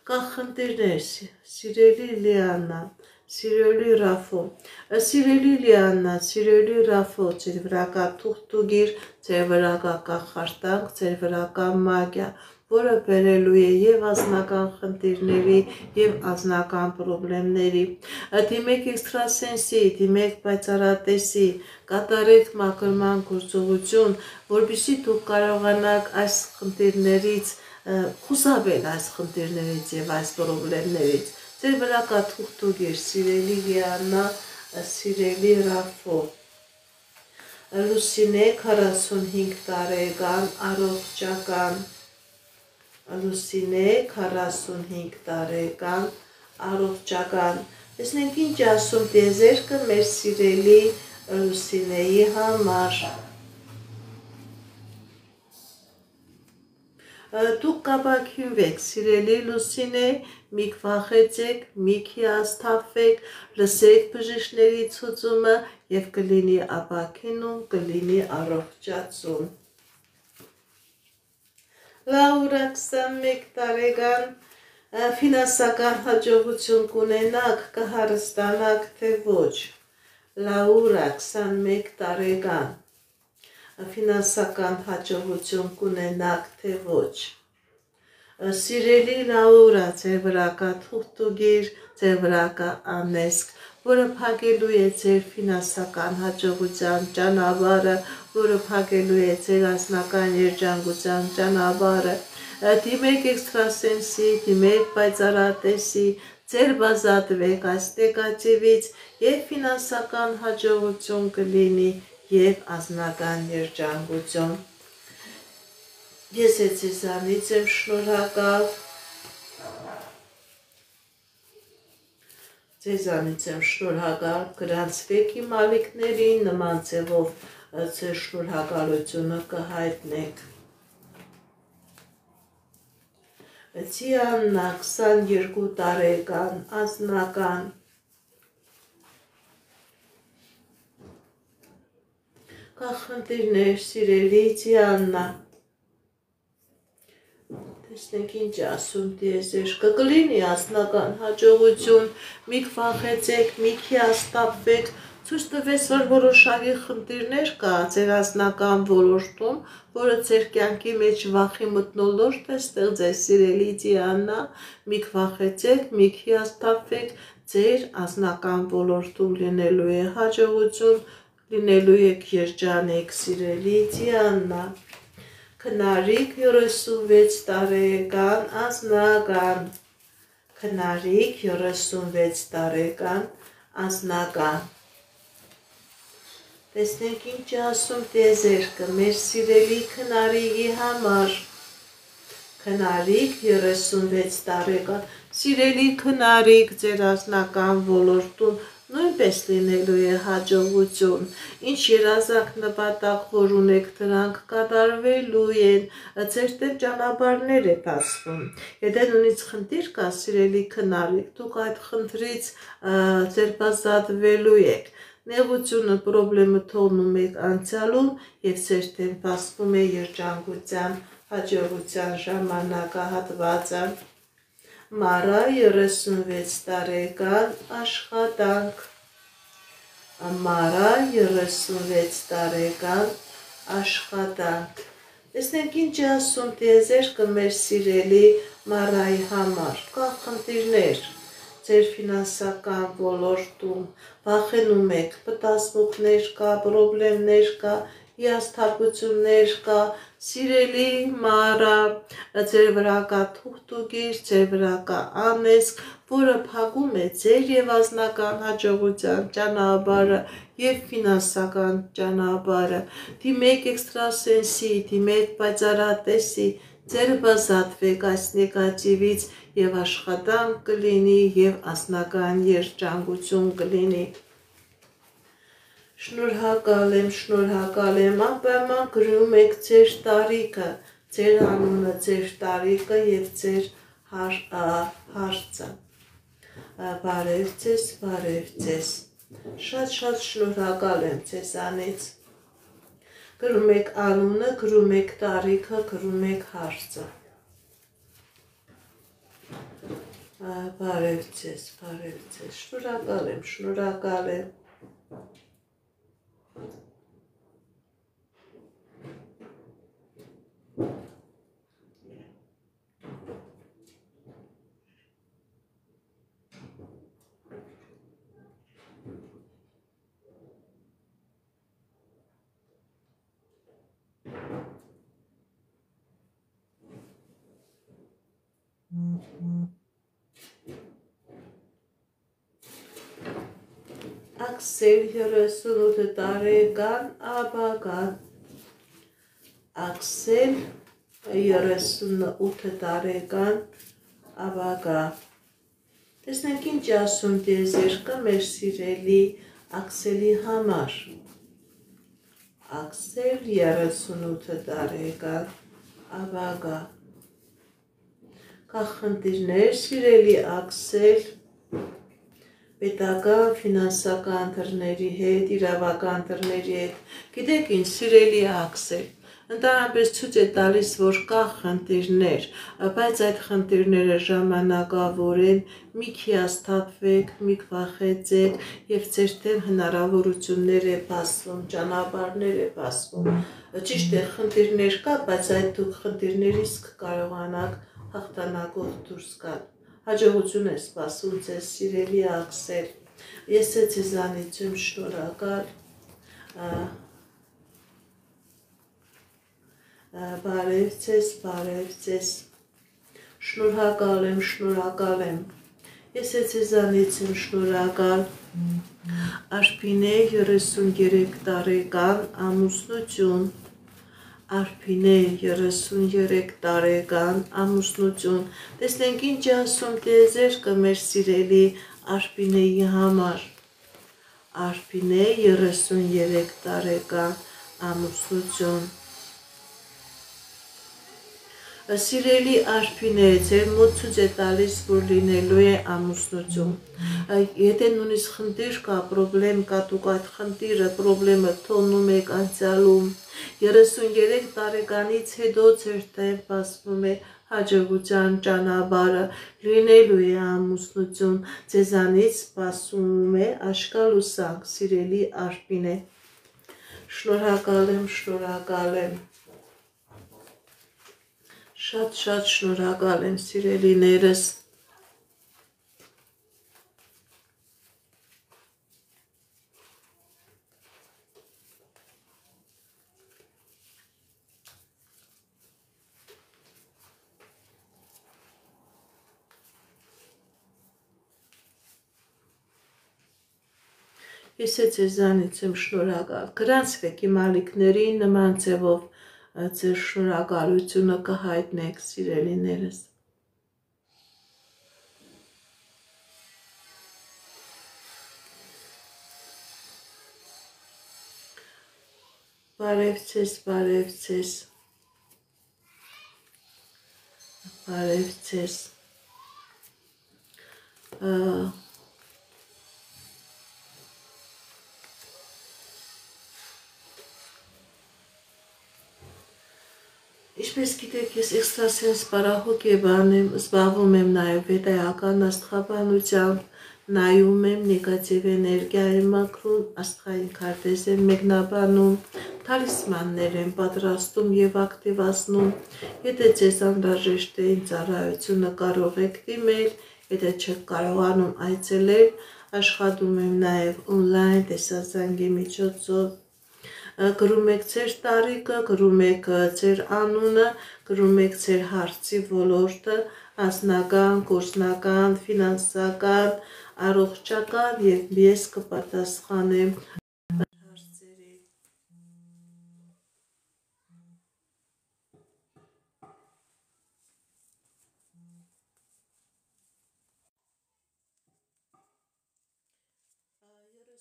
կա խնդիրներ, սիրելի Լիանա, սիրելի Ռաֆո, սիրելի Լիանա, սիրելի Ռաֆո, ձեր վրա կա թուղթուգիր, ձեր վրա կա կախարդանք, ձեր վրա կա մագիա, որը բերելու է եւ անձնական խնդիրների եւ անձնական խնդիրների։ Դիմեք էքստրասենսի, դիմեք պայծառատեսի, կատարեք մաքրման գործողություն, որպեսզի դուք կարողանաք այս խնդիրներից խուսափել այս խնդիրներից եւ այս խնդիրներից։ Ձեր վրա կա թուղթուգիր, սիրելի Լիանա, սիրելի Ռաֆո։ Լուսինե 45 տարեկան, առողջական։ Լուսինե 45 տարեկան, առողջական։ Տեսնենք ինչ ասում տիեզերքը մեր սիրելի Լուսինեի համար։ Դուք կապակինվեք, սիրելի Լուսինե, մի վախեցեք, մի հիասթափվեք, լսեք բժիշկների ցուցումը եւ կլինի ապակինում, կլինի առողջացում։ Լաուրա 21 տարեկան, ֆինանսական հաջողություն կունենաք, կհարստանաք թե ոչ։ Լաուրա 21 տարեկան, ֆինանսական հաջողություն կունենաք թե ոչ։ Սիրելի Լաուրա, ձեր վրա կա թուղթուգիր, ձեր վրա կա անեսք, որը փակելու է ձեր ֆինանսական հաջողության ճանապարհը, որը փակելու է ձեր անձնական երջանկության ճանապարհը։ Դիմեք էքստրասենսի, դիմեք պայծառատեսի, ձեր բազատվեք այս նեգատիվից եւ ֆինանսական հաջողություն կլինի եւ անձնական երջանկություն։ Ես ձեզանից եմ շնորհակալ։ Ձեզանից եմ շնորհակալ, գրանցվեք իմ ալիքներին, նման ձևով ձեր շնորհակալությունը կհայտնեք։ Տիանա 22 տարեկան, անձնական։ Կա խնդիրներ, սիրելի Տիանա։ Տեսնենք ինչ ասում տիեզերքը, կլինի անձնական հաջողություն, մի վախեցեք, մի հիասթափվեք, ցույց տվեց, որ որոշակի խնդիրներ կա ձեր անձնական ոլորտում, որը ձեր կյանքի մեջ վախի մթնոլորտ է ստեղծել, սիրելի Տիանա, մի վախեցեք, մի հիասթափվեք, ձեր անձնական ոլորտում լինելու է հաջողություն, լինելու եք երջանիկ, սիրելի Տիանա։ Քնարիք 36 տարեկան, անձնական։ Քնարիք 36 տարեկան, անձնական։ Տեսնենք ինչ ասում տիեզերքը մեր սիրելի քնարիքի համար։ Քնարիք 36 տարեկան, սիրելի քնարիք, ձեր անձնական ոլորտում նույնպես լինելու է հաջողություն, ինչ երազանք նպատակ որ ունեք դրանք կատարվելու են, ձեր տեղ ճանապարհներ է բացվում։ Եթե նույնիսկ խնդիր կա, սիրելի քնարիք, դուք այդ խնդրից ձերբազատվելու եք։ Նեղությունը, պրոբլեմը թողնում եք անցյալում եւ ձեր տեղ բացվում է երջանկության, հաջողության ժամանակահատվածը։ Մարա 36 տարեկան, աշխատանք։ Մարա 36 տարեկան, աշխատանք։ Տեսնենք ինչ ասում տիեզերքը մեր սիրելի Մարայի համար։ Կա խնդիրներ ձեր ֆինանսական ոլորտում, վախենում եք, պատասխաններ կա, պրոբլեմներ կա, հիասթափություններ կա, սիրելի Մարա, ձեր վրա կա թուղթուգիր, ձեր վրա կա անեսք, որը փակում է ձեր եւ անձնական հաջողության ճանապարհը եւ ֆինանսական ճանապարհը։ Դիմեք էքստրասենսի, դիմեք պայծառատեսի, ձերբազատվեք այս նեգատիվից եւ աշխատանք կլինի եւ անձնական երջանկություն կլինի։ Շնորհակալ եմ, անպայման գրում եք ձեր տարիքը, ձեր անունը, ձեր տարիքը և ձեր հարցը։ Բարև ձեզ, շատ շնորհակալ եմ ձեզանից։ Գրում եք անունը, գրում եք տարիքը, գրում եք հարցը։ Բարև ձեզ, շնորհակալ եմ։ Աքսել 38 տարեկան ապագան, Աքսել 38 տարեկան ապագա։ Տեսնենք ինչ ասում տիեզերքը մեր սիրելի Աքսելի համար։ Աքսել 38 տարեկան ապագա։ Կա խնդիրներ սիրելի Աքսել, պետական, ֆինանսական դռների հետ, իրավական դռների հետ, գիտեք ինչ սիրելի Աքսել, ընդհանրապես ցույց է տալիս, որ կա խնդիրներ, բայց այդ խնդիրները ժամանակավոր են, մի հիասթափվեք, մի վախեցեք և ձեր դեմ հնարավորություններ է բացվում, ճանապարհներ է բացվում, ճիշտ է խնդիրներ կա, բայց այդ դուք խնդիրներից կկարողանաք հաղթանակով դուրս գալ։ Հաջողություն է սպասում ձեզ սիրելի Աքսել, ես ձեզանից եմ շնորհակալ, բարև ձեզ, շնորհակալ եմ, ես ձեզանից եմ շնորհակալ, Արփինե 33 տարեկան ամուսնություն, Արփինե 33 տարեկան ամուսնություն, տեսնենք ինչ ասում տիեզերքը մեր սիրելի Արփինեի համար, Արփինե 33 տարեկան ամուսնություն, սիրելի Արփինե, ձեր մոտ ցույց է տալիս, որ լինելու է ամուսնություն, եթե նույնիսկ խնդիր կա, պրոբլեմ կա, դուք այդ խնդիրը, պրոբլեմը թողնում եք անցյալում, 33 տարեկանից հետո ձեր դեմ բացվում է հաջողության ճանապարհը, լինելու է ամուսնություն, ձեզանից սպասում է աշկալուսանք, սիրելի Արփինե, շնորհակալ եմ, շատ շնորհակալ եմ սիրելիներս, ես ձեզանից եմ շնորհակալ, գրանցվեք իմ ալիքներին նման ձևով ձեր շնորհակալությունը կհայտնեք սիրելիներս։ Բարև ձեզ, Ինչպես գիտեք, ես էքստրասենս պարահոգ եմ, զբաղվում եմ նաև վեդայական աստղաբանությամբ, նայում եմ նեգատիվ էներգիա եմ մաքրում, աստղային քարտեզ եմ մեկնաբանում, թալիսմաններ եմ պատրաստում և ակտիվացնում, եթե ձեզ անհրաժեշտ է ինձ ծառայությունը կարող եք դիմել, եթե չեք կարողանում այցելել, աշխատում եմ նաև օնլայն տեսազանգի միջոցով, գրում եք ձեր տարիքը, գրում եք ձեր անունը, գրում եք ձեր հարցի ոլորտը, անձնական, գործնական, ֆինանսական, առողջական և ես կպատասխանեմ հարցերին։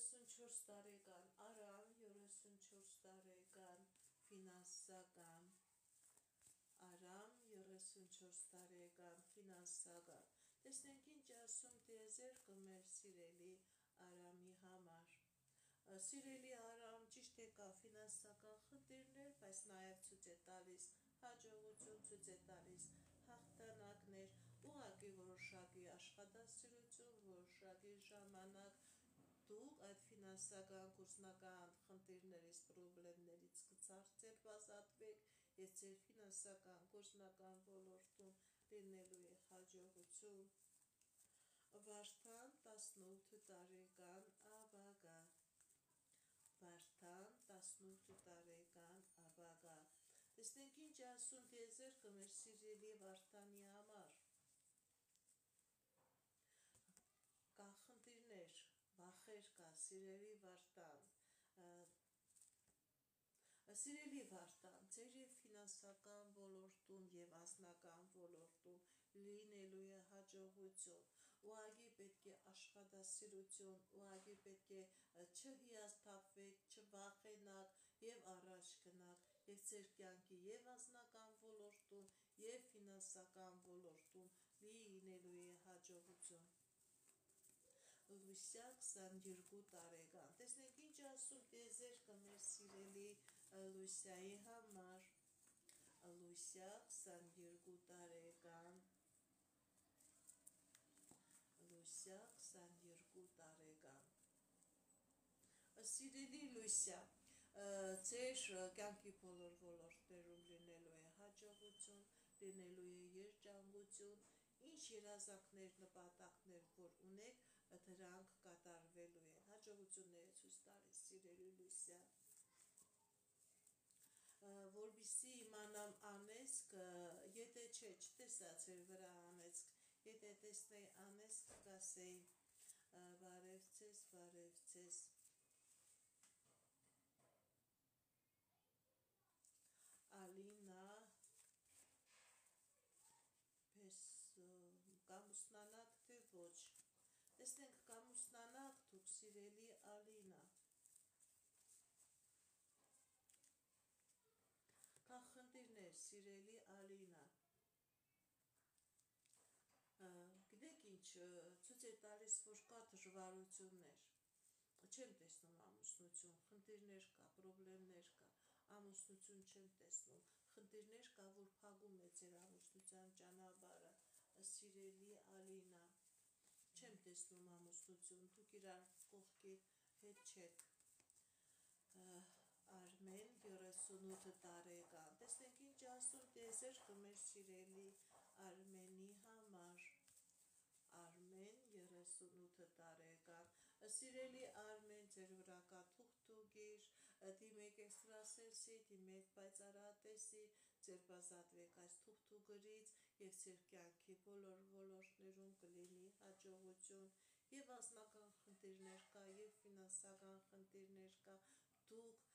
34 տարեկան Արամ, 34 տարեկան ֆինանսական Արամ, 34 տարեկան ֆինանսական։ Տեսնենք ինչ ասում տիեզերքը մեր սիրելի Արամի համար։ Սիրելի Արամ, ճիշտ է կա ֆինանսական խնդիրներ, բայց նաև ցույց է տալիս հաջողություն, ցույց է տալիս հաղթանակներ, ուղղակի որոշակի աշխատասիրություն, որոշակի ժամանակ դուք այդ ֆինանսական գործնական խնդիրներից, պրոբլեմներից կցարծել ազատվեք եւ ձեր ֆինանսական գործնական ոլորտում լինելու է հաջողություն։ Վարդան 18 տարեկան աբագա Վարդան 18 տարեկան աբագա Տեսնենք ինչ ասում տիեզերքը մեր սիրելի Վարդանի համար։ Կա խնդիրներ, վախեր կա, սիրելի Վարդան, Սիրելի Վարդան, ձեր եւ ֆինանսական ոլորտում եւ անձնական ոլորտում լինելու է հաջողություն, ուղղակի պետք է աշխատասիրություն, ուղղակի պետք է չհիասթափվեք, չվախենաք եւ առաջ գնաք եւ ձեր կյանքի եւ անձնական ոլորտում եւ ֆինանսական ոլորտում լինելու է հաջողություն։ Լուսյա 22 տարեկան։ Տեսնենք ինչ ասում տիեզերքը մեր սիրելի Լուսյայի համար։ Լուսյա 22 տարեկան Լուսյա 22 տարեկան Սիրելի Լուսյա, ձեր կյանքի բոլոր ոլորտներում լինելու է հաջողություն, լինելու է երջանկություն, ինչ երազանքներ, նպատակներ, որ ունեք, դրանք կատարվելու են, հաջողությունները ցույց տալիս, սիրելի Լուսյա, որպեսզի իմանամ անեծքը, եթե չէ, չտեսա ձեր վրա անեծք, եթե տեսնեի անեծք, կասեի բարև ձեզ, Ալինա կամուսնանաք թե ոչ, տեսնենք կամուսնանաք դուք սիրելի Ալինա, կա խնդիրներ սիրելի Ալինա, գիտեք ինչ, ցույց է տալիս, որ կա դժվարություններ, չեմ տեսնում ամուսնություն, խնդիրներ կա, պրոբլեմներ կա, ամուսնություն չեմ տեսնում, խնդիրներ կա, որ փակում է ձեր ամուսնության ճանապարհը, սիրելի Ալինա, չեմ տեսնում ամուսնություն, դուք իրար կողքի հետ չեք, Արմեն 38 տարեկան, տեսնենք ինչ ասում տիեզերքը մեր սիրելի Արմենի համար, Արմեն 38 տարեկան, սիրելի Արմեն, ձեր վրա կա թուղթուգիր, դիմեք էքստրասենսի, դիմեք պայծառատեսի, ձեր բազատվեք այս թուղթուգրից եւ ձեր կյանքի բոլոր ոլորտներում կլինի հաջողություն եւ անձնական խնդիրներ կա եւ ֆինանսական խնդիրներ կա, դուք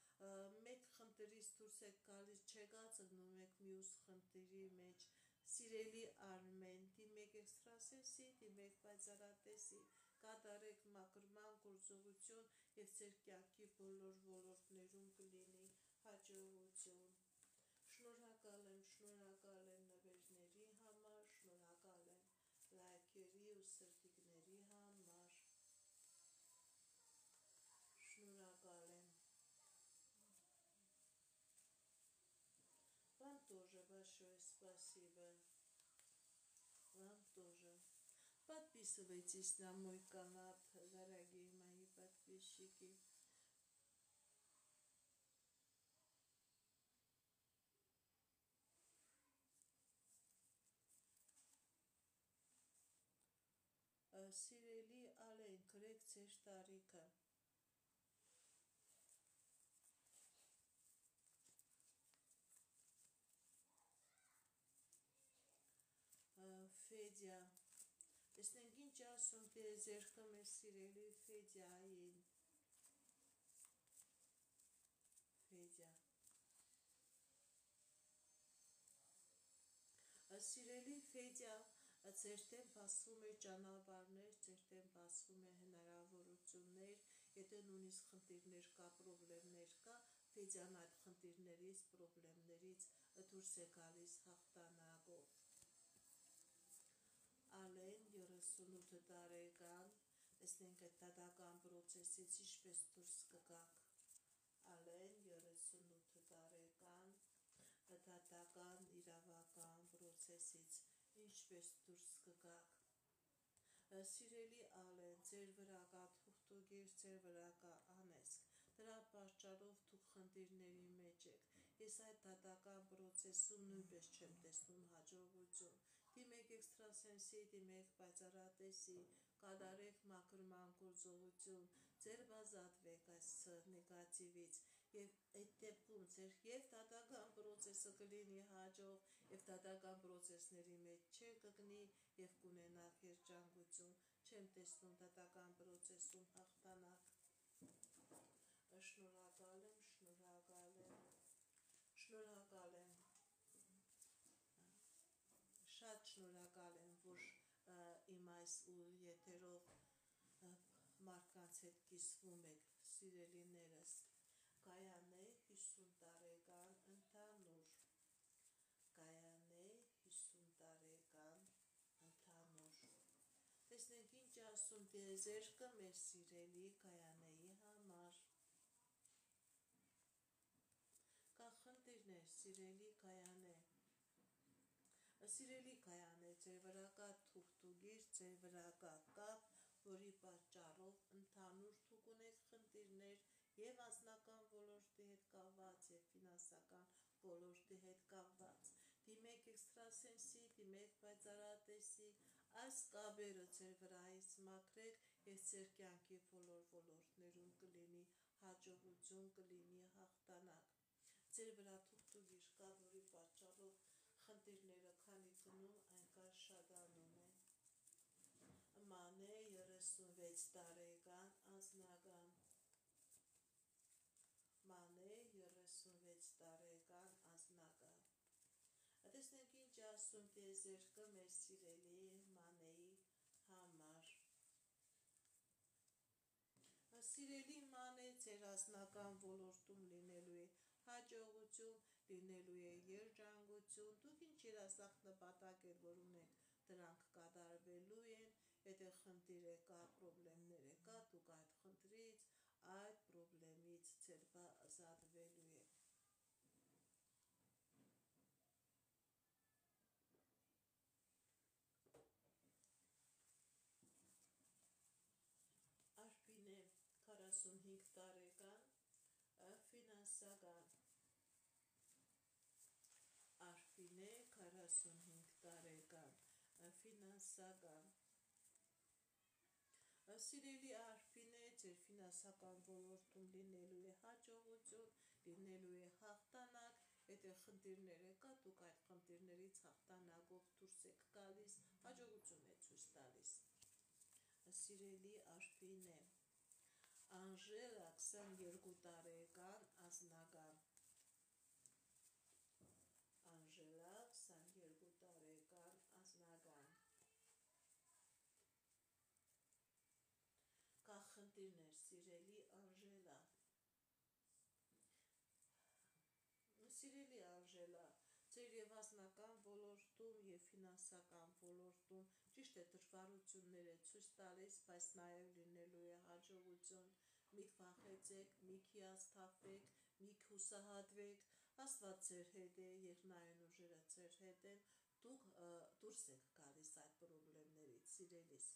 մեկ խնդրից դուրս եք գալիս, չեք ածնում եք մյուս խնդրի մեջ, Սիրելի Արմեն, դիմեք էքստրասենսի, դիմեք պայծառատեսի, կատարեք մաքրման գործողություն եւ ձեր կյանքի բոլոր ոլորտներում կլինի հաջողություն։ Շնորհակալ եմ նվերների համար, շնորհակալ եմ լայքերի ու սրտիկների համար, շնորհակալ եմ։ Вам тоже большое спасибо. Вам тоже. Подписывайтесь на мой канал, дорогие мои подписчики. Սիրելի Ալեն, գրեք ձեր տարիքը։ Ֆեդիա, տեսնենք ինչ ասում տիեզերքը մեր սիրելի Ֆեդիային, Ֆեդիա, սիրելի Ֆեդիա, ձեր դեմ բացվում է ճանապարհներ, ձեր դեմ բացվում է հնարավորություններ եթե նույնիսկ խնդիրներ կա, պրոբլեմներ կա, Ֆեդյան այդ խնդիրներից, պրոբլեմներից դուրս է գալիս հաղթանակով։ Ալեն 38 տարեկան, տեսնենք այդ դատական պրոցեսից ինչպես դուրս կգաք։ Ալեն 38 տարեկան, դատական իրավական պրոցեսից ինչպես դուրս կգաք։ Սիրելի Ալեն, ձեր վրա կա թուղթուգիր, ձեր վրա կա անեծք, դրա պատճառով դուք խնդիրների մեջ եք, ես այդ դատական պրոցեսում նույնպես չեմ տեսնում հաջողություն, դիմեք էքստրասենսի, դիմեք պայծառատեսի, կատարեք մաքրման գործողություն, ձեր ազատվեք այս նեգատիվից եւ այդ դեպքում ձեր եւ դատական պրոցեսը կլինի հաջող եւ դատական պրոցեսների մեջ չկգնի եւ կունենաք երջանկություն, չեմ տեսնում դատական պրոցեսում հաղթանակ։ Շնորհակալ եմ, շատ շնորհակալ եմ, որ իմ այս եթերով մարդկանց հետ կիսվում եք, սիրելիներս, Գայանե 50 տարեկան ընդհանուր, Գայանե 50 տարեկան ընդհանուր, տեսնենք ինչ ասում տիեզերքը մեր սիրելի Գայանեի համար, կա խնդիրներ, սիրելի Գայանե, Սիրելի Գայանե, ձեր վրա կա թուղթուգիր, ձեր վրա կա կապ, որի պատճառով ընդհանուր դուք ունեք խնդիրներ եւ անձնական ոլորտի հետ կապված եւ ֆինանսական ոլորտի հետ կապված։ Դիմեք էքստրասենսի, դիմեք պայծառատեսի, այս կապերը ձեր վրայից մաքրեք եւ ձեր կյանքի բոլոր ոլորտներում կլինի հաջողություն, կլինի հաղթանակ։ Ձեր վրա թուղթուգիր կա, որի պատճառով խնդիրները քանի գնում, այնքան շատանում են։ Մանե 36 տարեկան անձնական, Մանե 36 տարեկան անձնական, տեսնենք ինչ ասում տիեզերքը մեր սիրելի Մանեի համար։ Սիրելի Մանե, ձեր անձնական ոլորտում լինելու է հաջողություն, լինելու է երջանկություն, դուք ինչ երազանք նպատակեր, որ ունեք, դրանք կատարվելու են, եթե խնդիր է կա, պրոբլեմներ է կա, դուք այդ խնդրից, այդ պրոբլեմից ձեր ազատվելու եք։ Արփինե 45 տարեկան, ֆինանսական, Արփինե 45 տարեկան, ֆինանսական, Սիրելի Արփինե, ձեր ֆինանսական ոլորտում լինելու է հաջողություն, լինելու է հաղթանակ, եթե խնդիրներ է կա, դուք այդ խնդիրներից հաղթանակով դուրս եք գալիս, հաջողություն է ցույց տալիս։ Սիրելի Արփինե, Անժելա 22 տարեկան անձնական, Անժելա 22 տարեկան անձնական, կա խնդիրներ, սիրելի Անժելա, Սիրելի Անժելա, ձեր եւ անձնական ոլորտում եւ ֆինանսական ոլորտում ճիշտ է դժվարություններ է ցույց տալիս, բայց նաեւ լինելու է հաջողություն, մի վախեցեք, մի հիասթափվեք, մի հուսահատվեք, Աստված ձեր հետ է, երկնային ուժերը ձեր հետ են, դուք դուրս եք գալիս այդ պրոբլեմներից, սիրելիս։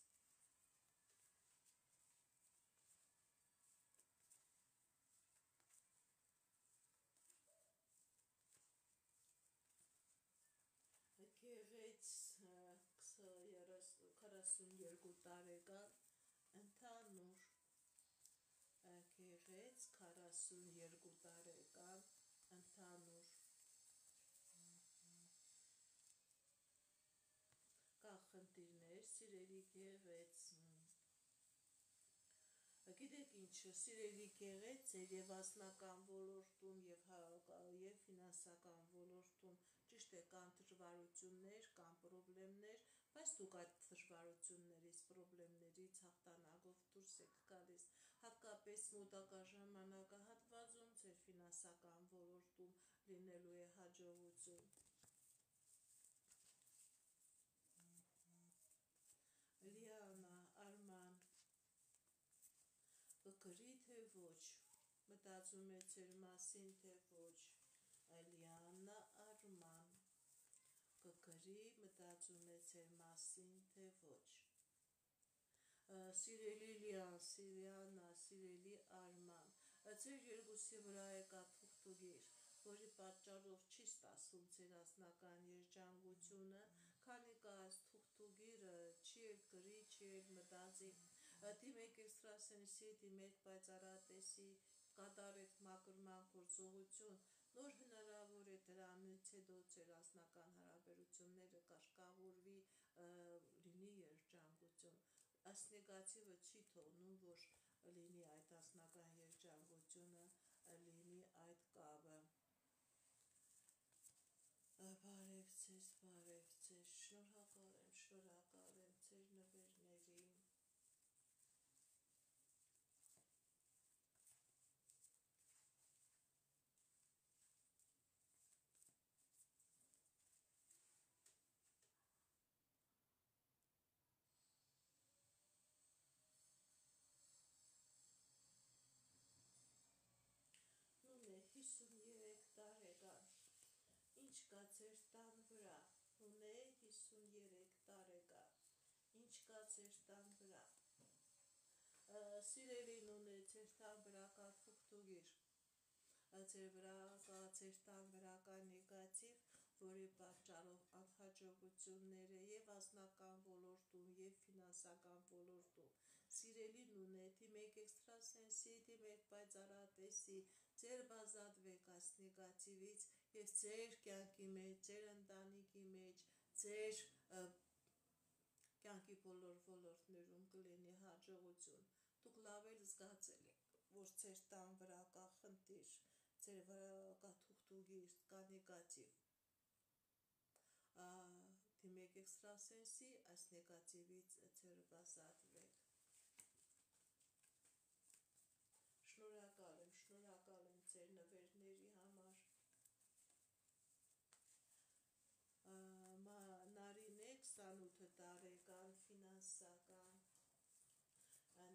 Գեղեց 42 տարեկան ընդհանուր, Գեղեց 42 տարեկան ընդհանուր, կա խնդիրներ, սիրելի Գեղեց, Գիտեք ինչ, սիրելի Գեղեց, ձեր եւ անձնական ոլորտում եւ ֆինանսական ոլորտում ճիշտ է կան դժվարություններ, կան պրոբլեմներ, բայց դուք այդ դժվարություններից, պրոբլեմներից հաղթանակով դուրս եք գալիս, հատկապես մոտակա ժամանակահատվածում ձեր ֆինանսական ոլորտում լինելու է հաջողություն։ Լիանա, Արման, կգրի թե ոչ, մտածում է ձեր մասին թե ոչ, Լիանա, Արման, կգրի, մտածում է ձեր մասին թե ոչ։ Սիրելի Լիանա, սիրելի Արման, ձեր երկուսի վրա եկա թուղթուգիր, որի պատճառով չի ստացվում ձեր անձնական երջանկությունը, քանի կա այս թուղթուգիրը, չի էլ գրի, չի էլ մտածի, դիմեք էքստրասենսի, դիմեք պայծառատեսի, կատարեք մաքրման գործողություն, նոր հնարավոր է դրանից հետո ձեր անձնական հարաբերությունները կարգավորվի, լինի երջանկություն, այս նեգատիվը չի թողնում, որ լինի այդ անձնական երջանկությունը, լինի այդ կապը։ Բարև ձեզ, շնորհակալ եմ ձեր նվերներին։ Նունե 53 տարեկան, ինչ կա ձեր տան վրա, Նունե 53 տարեկան, ինչ կա ձեր տան վրա, սիրելի Նունե, ձեր տան վրա կա թուղթուգիր, ձեր տան վրա կա նեգատիվ, որի պատճառով անհաջողությունները և անձնական ոլորտում, և ֆինանսական ոլորտում, սիրելի Նունե, դիմեք էքստրասենսի, դիմեք պայծառատեսի, ձեր ազատվեք այս նեգատիվից և ձեր կյանքի մեջ, ձեր ընտանիքի մեջ, ձեր կյանքի բոլոր ոլորտներում կլինի հաջողություն, դուք լավ էլ զգացել եք, որ ձեր տան վրա կա խնդիր, ձեր վրա կա թուղթուգիր, կա նեգատիվ, դիմեք էքստրասենսի, այս նեգատիվից ձեր ազատվեք։ Շնորհակալ եմ ձեր նվերների համար։ Նարինե 28 տարեկան, ֆինանսական,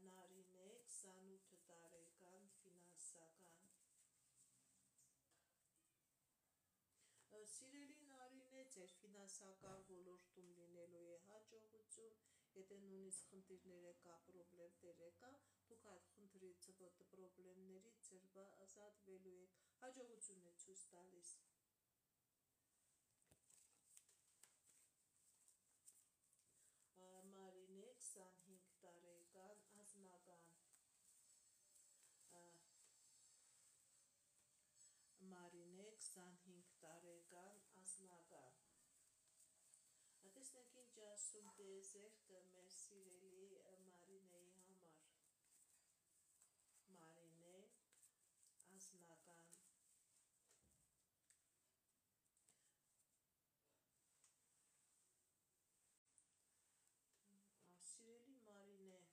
Նարինե 28 տարեկան, ֆինանսական, սիրելի Նարինե, ձեր ֆինանսական ոլորտում լինելու է հաջողություն, եթե նույնիսկ խնդիրներ կա, պրոբլեմներ կա, դուք այդ խնդրից պրոբլեմներից ձեր ազատվելու եք, հաջողություն է ցույց տալիս։ Մարինե 25 տարեկան, անձնական, Մարինե 25 տարեկան, անձնական, տեսնենք ինչ ասում տիեզերքը մեր սիրելի Մարինեի համար, Մարինե, անձնական, սիրելի Մարինե,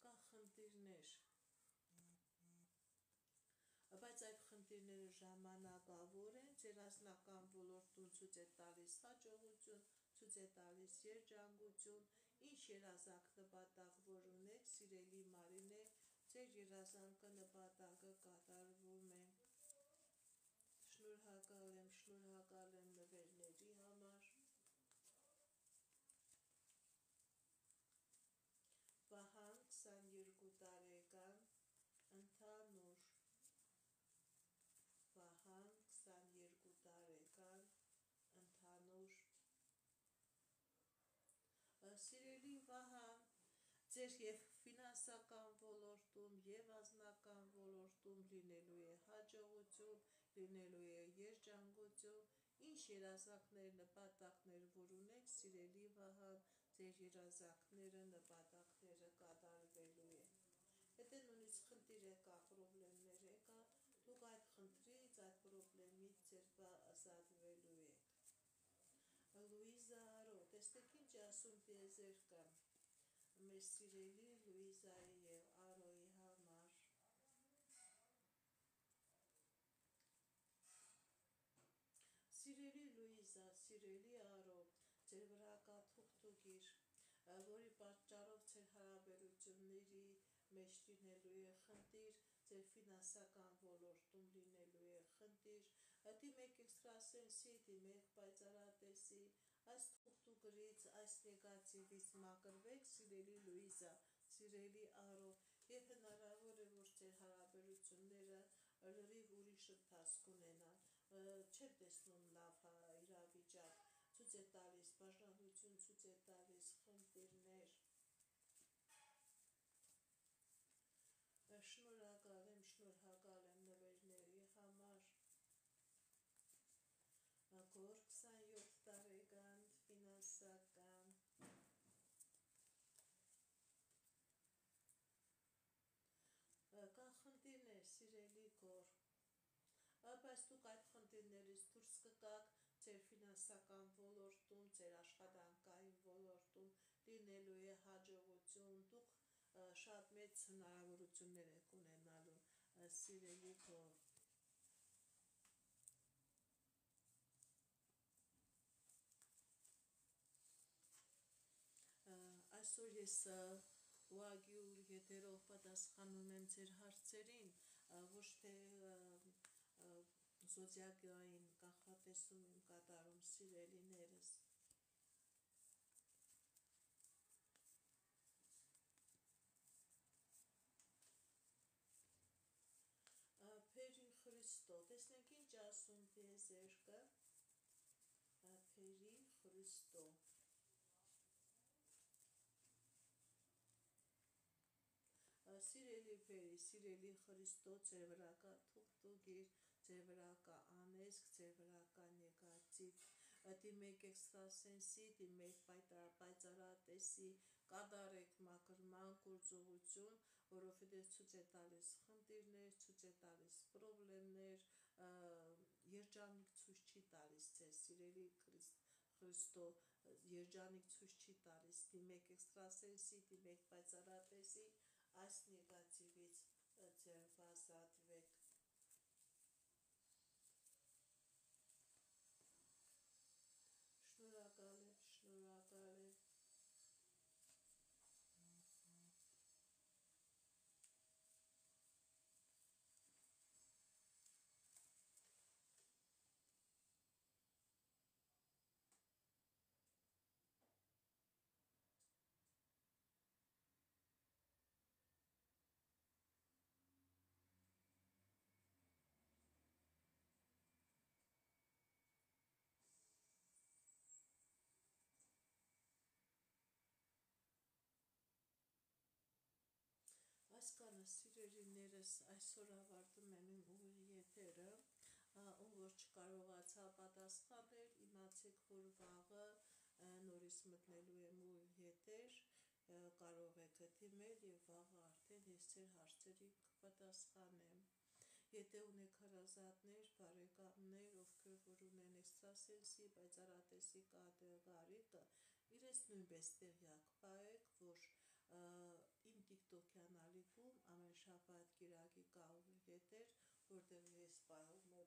կա խնդիրներ, բայց այդ խնդիրները ժամանակավոր են, ձեր անձնական ոլորտում ցույց է տալիս հաջողություն, ցույց է տալիս երջանկություն, ինչ երազանք նպատակ որ ունեք, սիրելի Մարինե, ձեր երազանքը նպատակը կատարվում է։ Շնորհակալ եմ նվերների համար։ Վահան 22 տարեկան, ընդհանուր, Վահան 22 տարեկան, ընդհանուր, սիրելի Վահան, ձեր և ֆինանսական ոլորտում և անձնական ոլորտում լինելու է հաջողություն, լինելու է երջանկություն, ինչ երազանքներ, նպատակներ որ ունեք, սիրելի Վահան, ձեր երազանքները, նպատակները կատարվելու են։ Եթե նույնիսկ խնդիր կա, պրոբլեմներ կա, դուք այդ խնդրից, այդ պրոբլեմից ձեր ազատվելու եք։ Լուիզա Արո, տեսնեք ինչ ասում տիեզերքը, մեր սիրելի Լուիզայի և Արոյի համար։ Սիրելի Լուիզա, սիրելի Արո, ձեր վրա կա թուղթուգիր, որի պատճառով ձեր հարաբերությունների մեջ լինելու է խնդիր, ձեր ֆինանսական ոլորտում լինելու է խնդիր, դիմեք էքստրասենսի, դիմեք պայծառատեսի, այս թուղթուգրից, այս նեգատիվից մաքրվեք, սիրելի Լուիզա, սիրելի Արո, և հնարավոր է, որ ձեր հարաբերությունները լրիվ ուրիշ ընթացք ունենան, չեմ տեսնում լավ իրավիճակ, ցույց է տալիս բաժանություն, ցույց է տալիս խնդիրներ։ Շնորհակալ եմ նվերների համար։ Գոր 27 տարեկան ֆինանսական կան խնդիրներ, սիրելի Գոր, բայց դուք այդ խնդիրներից դուրս կգաք ձեր ֆինանսական ոլորտում, ձեր աշխատանքային ոլորտում լինելու է հաջողություն, դուք շատ մեծ հնարավորություններ եք ունենալու, սիրելի Գոր։ Այսօր ես ուղղակի եթերով պատասխանում եմ ձեր հարցերին, ոչ թե զոդիակային կանխատեսում եմ կատարում, սիրելիներս։ Փերի Խրիստո, տեսնենք ինչ ասում տիեզերքը, Փերի Խրիստո։ Սիրելի Փերի, սիրելի Խրիստո, ձեր վրա կա թուղթուգիր, ձեր վրա կա անեզք, ձեր վրա կա նեգատիվ, դիմեք էքստրասենսի, դիմեք պայծառատեսի, կատարեք մաքրման գործողություն, որովհետև ցույց է տալիս խնդիրներ, ցույց է տալիս պրոբլեմներ, երջանիկ ցույց չի տալիս ձեզ, սիրելի Խրիստո, երջանիկ ցույց չի տալիս, դիմեք էքստրասենսի, դիմեք պայծառատեսի, այս նեգատիվից ձերբազատվեք։ Շնորհակալ եմ։ Այս կանը սիրելիներս այսօր ավարտում եմ իմ ուղիղ եթերը, ում որ չկարողացա պատասխանել, իմացեք, որ վաղը նորից մտնելու եմ ուղիղ եթեր, կարող եք դիմել և վաղը արդեն ես ձեր հարցերին կպատասխանեմ։ Եթե ունեք հարազատներ, բարեկամներ, ովքեր որ ունեն էքստրասենսի, պայծառատեսի կարիքը, իրենց նույնպես տեղյակ պահեք, որ իմ տիկտոքյան ալիքում ամեն շաբաթ կիրակի կա ուղիղ եթեր, որտեղ ես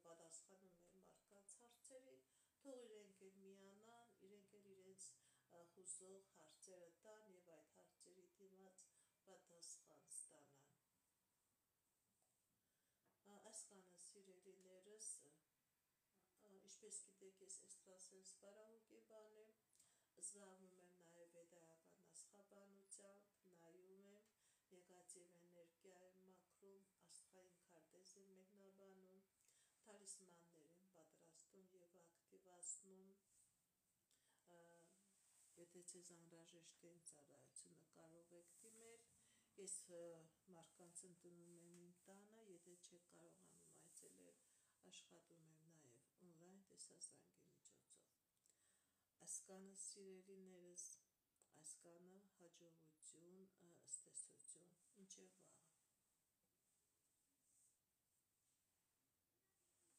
պատասխանում եմ մարդկանց հարցերին, թող իրենք էլ միանան, իրենք էլ իրենց հուզող հարցերը տան և այդ հարցերի դիմաց պատասխան ստանան։ Այս կանը սիրելիներս, ինչպես գիտեք, ես էքստրասենս բարահոգեբան եմ, զբաղվում եմ նաև վեդայական աստղաբանությամբ, նայում եմ, նեգատիվ էներգիա եմ մաքրում, աստղային քարտեզ եմ մեկնաբանում, թալիսմաններ եմ պատրաստում և ակտիվացնում, եթե ձեզ անհրաժեշտ է իմ ծառայությունը կարող եք դիմել, ես մարդկանց ընդունում եմ իմ տանը, եթե չեք կարողանում այցելել, աշխատում եմ նաև օնլայն տեսազանգի միջոցով։ Այս կանը սիրելիներս, այս կանը հաջողություն, ստեսություն, մինչև վաղ։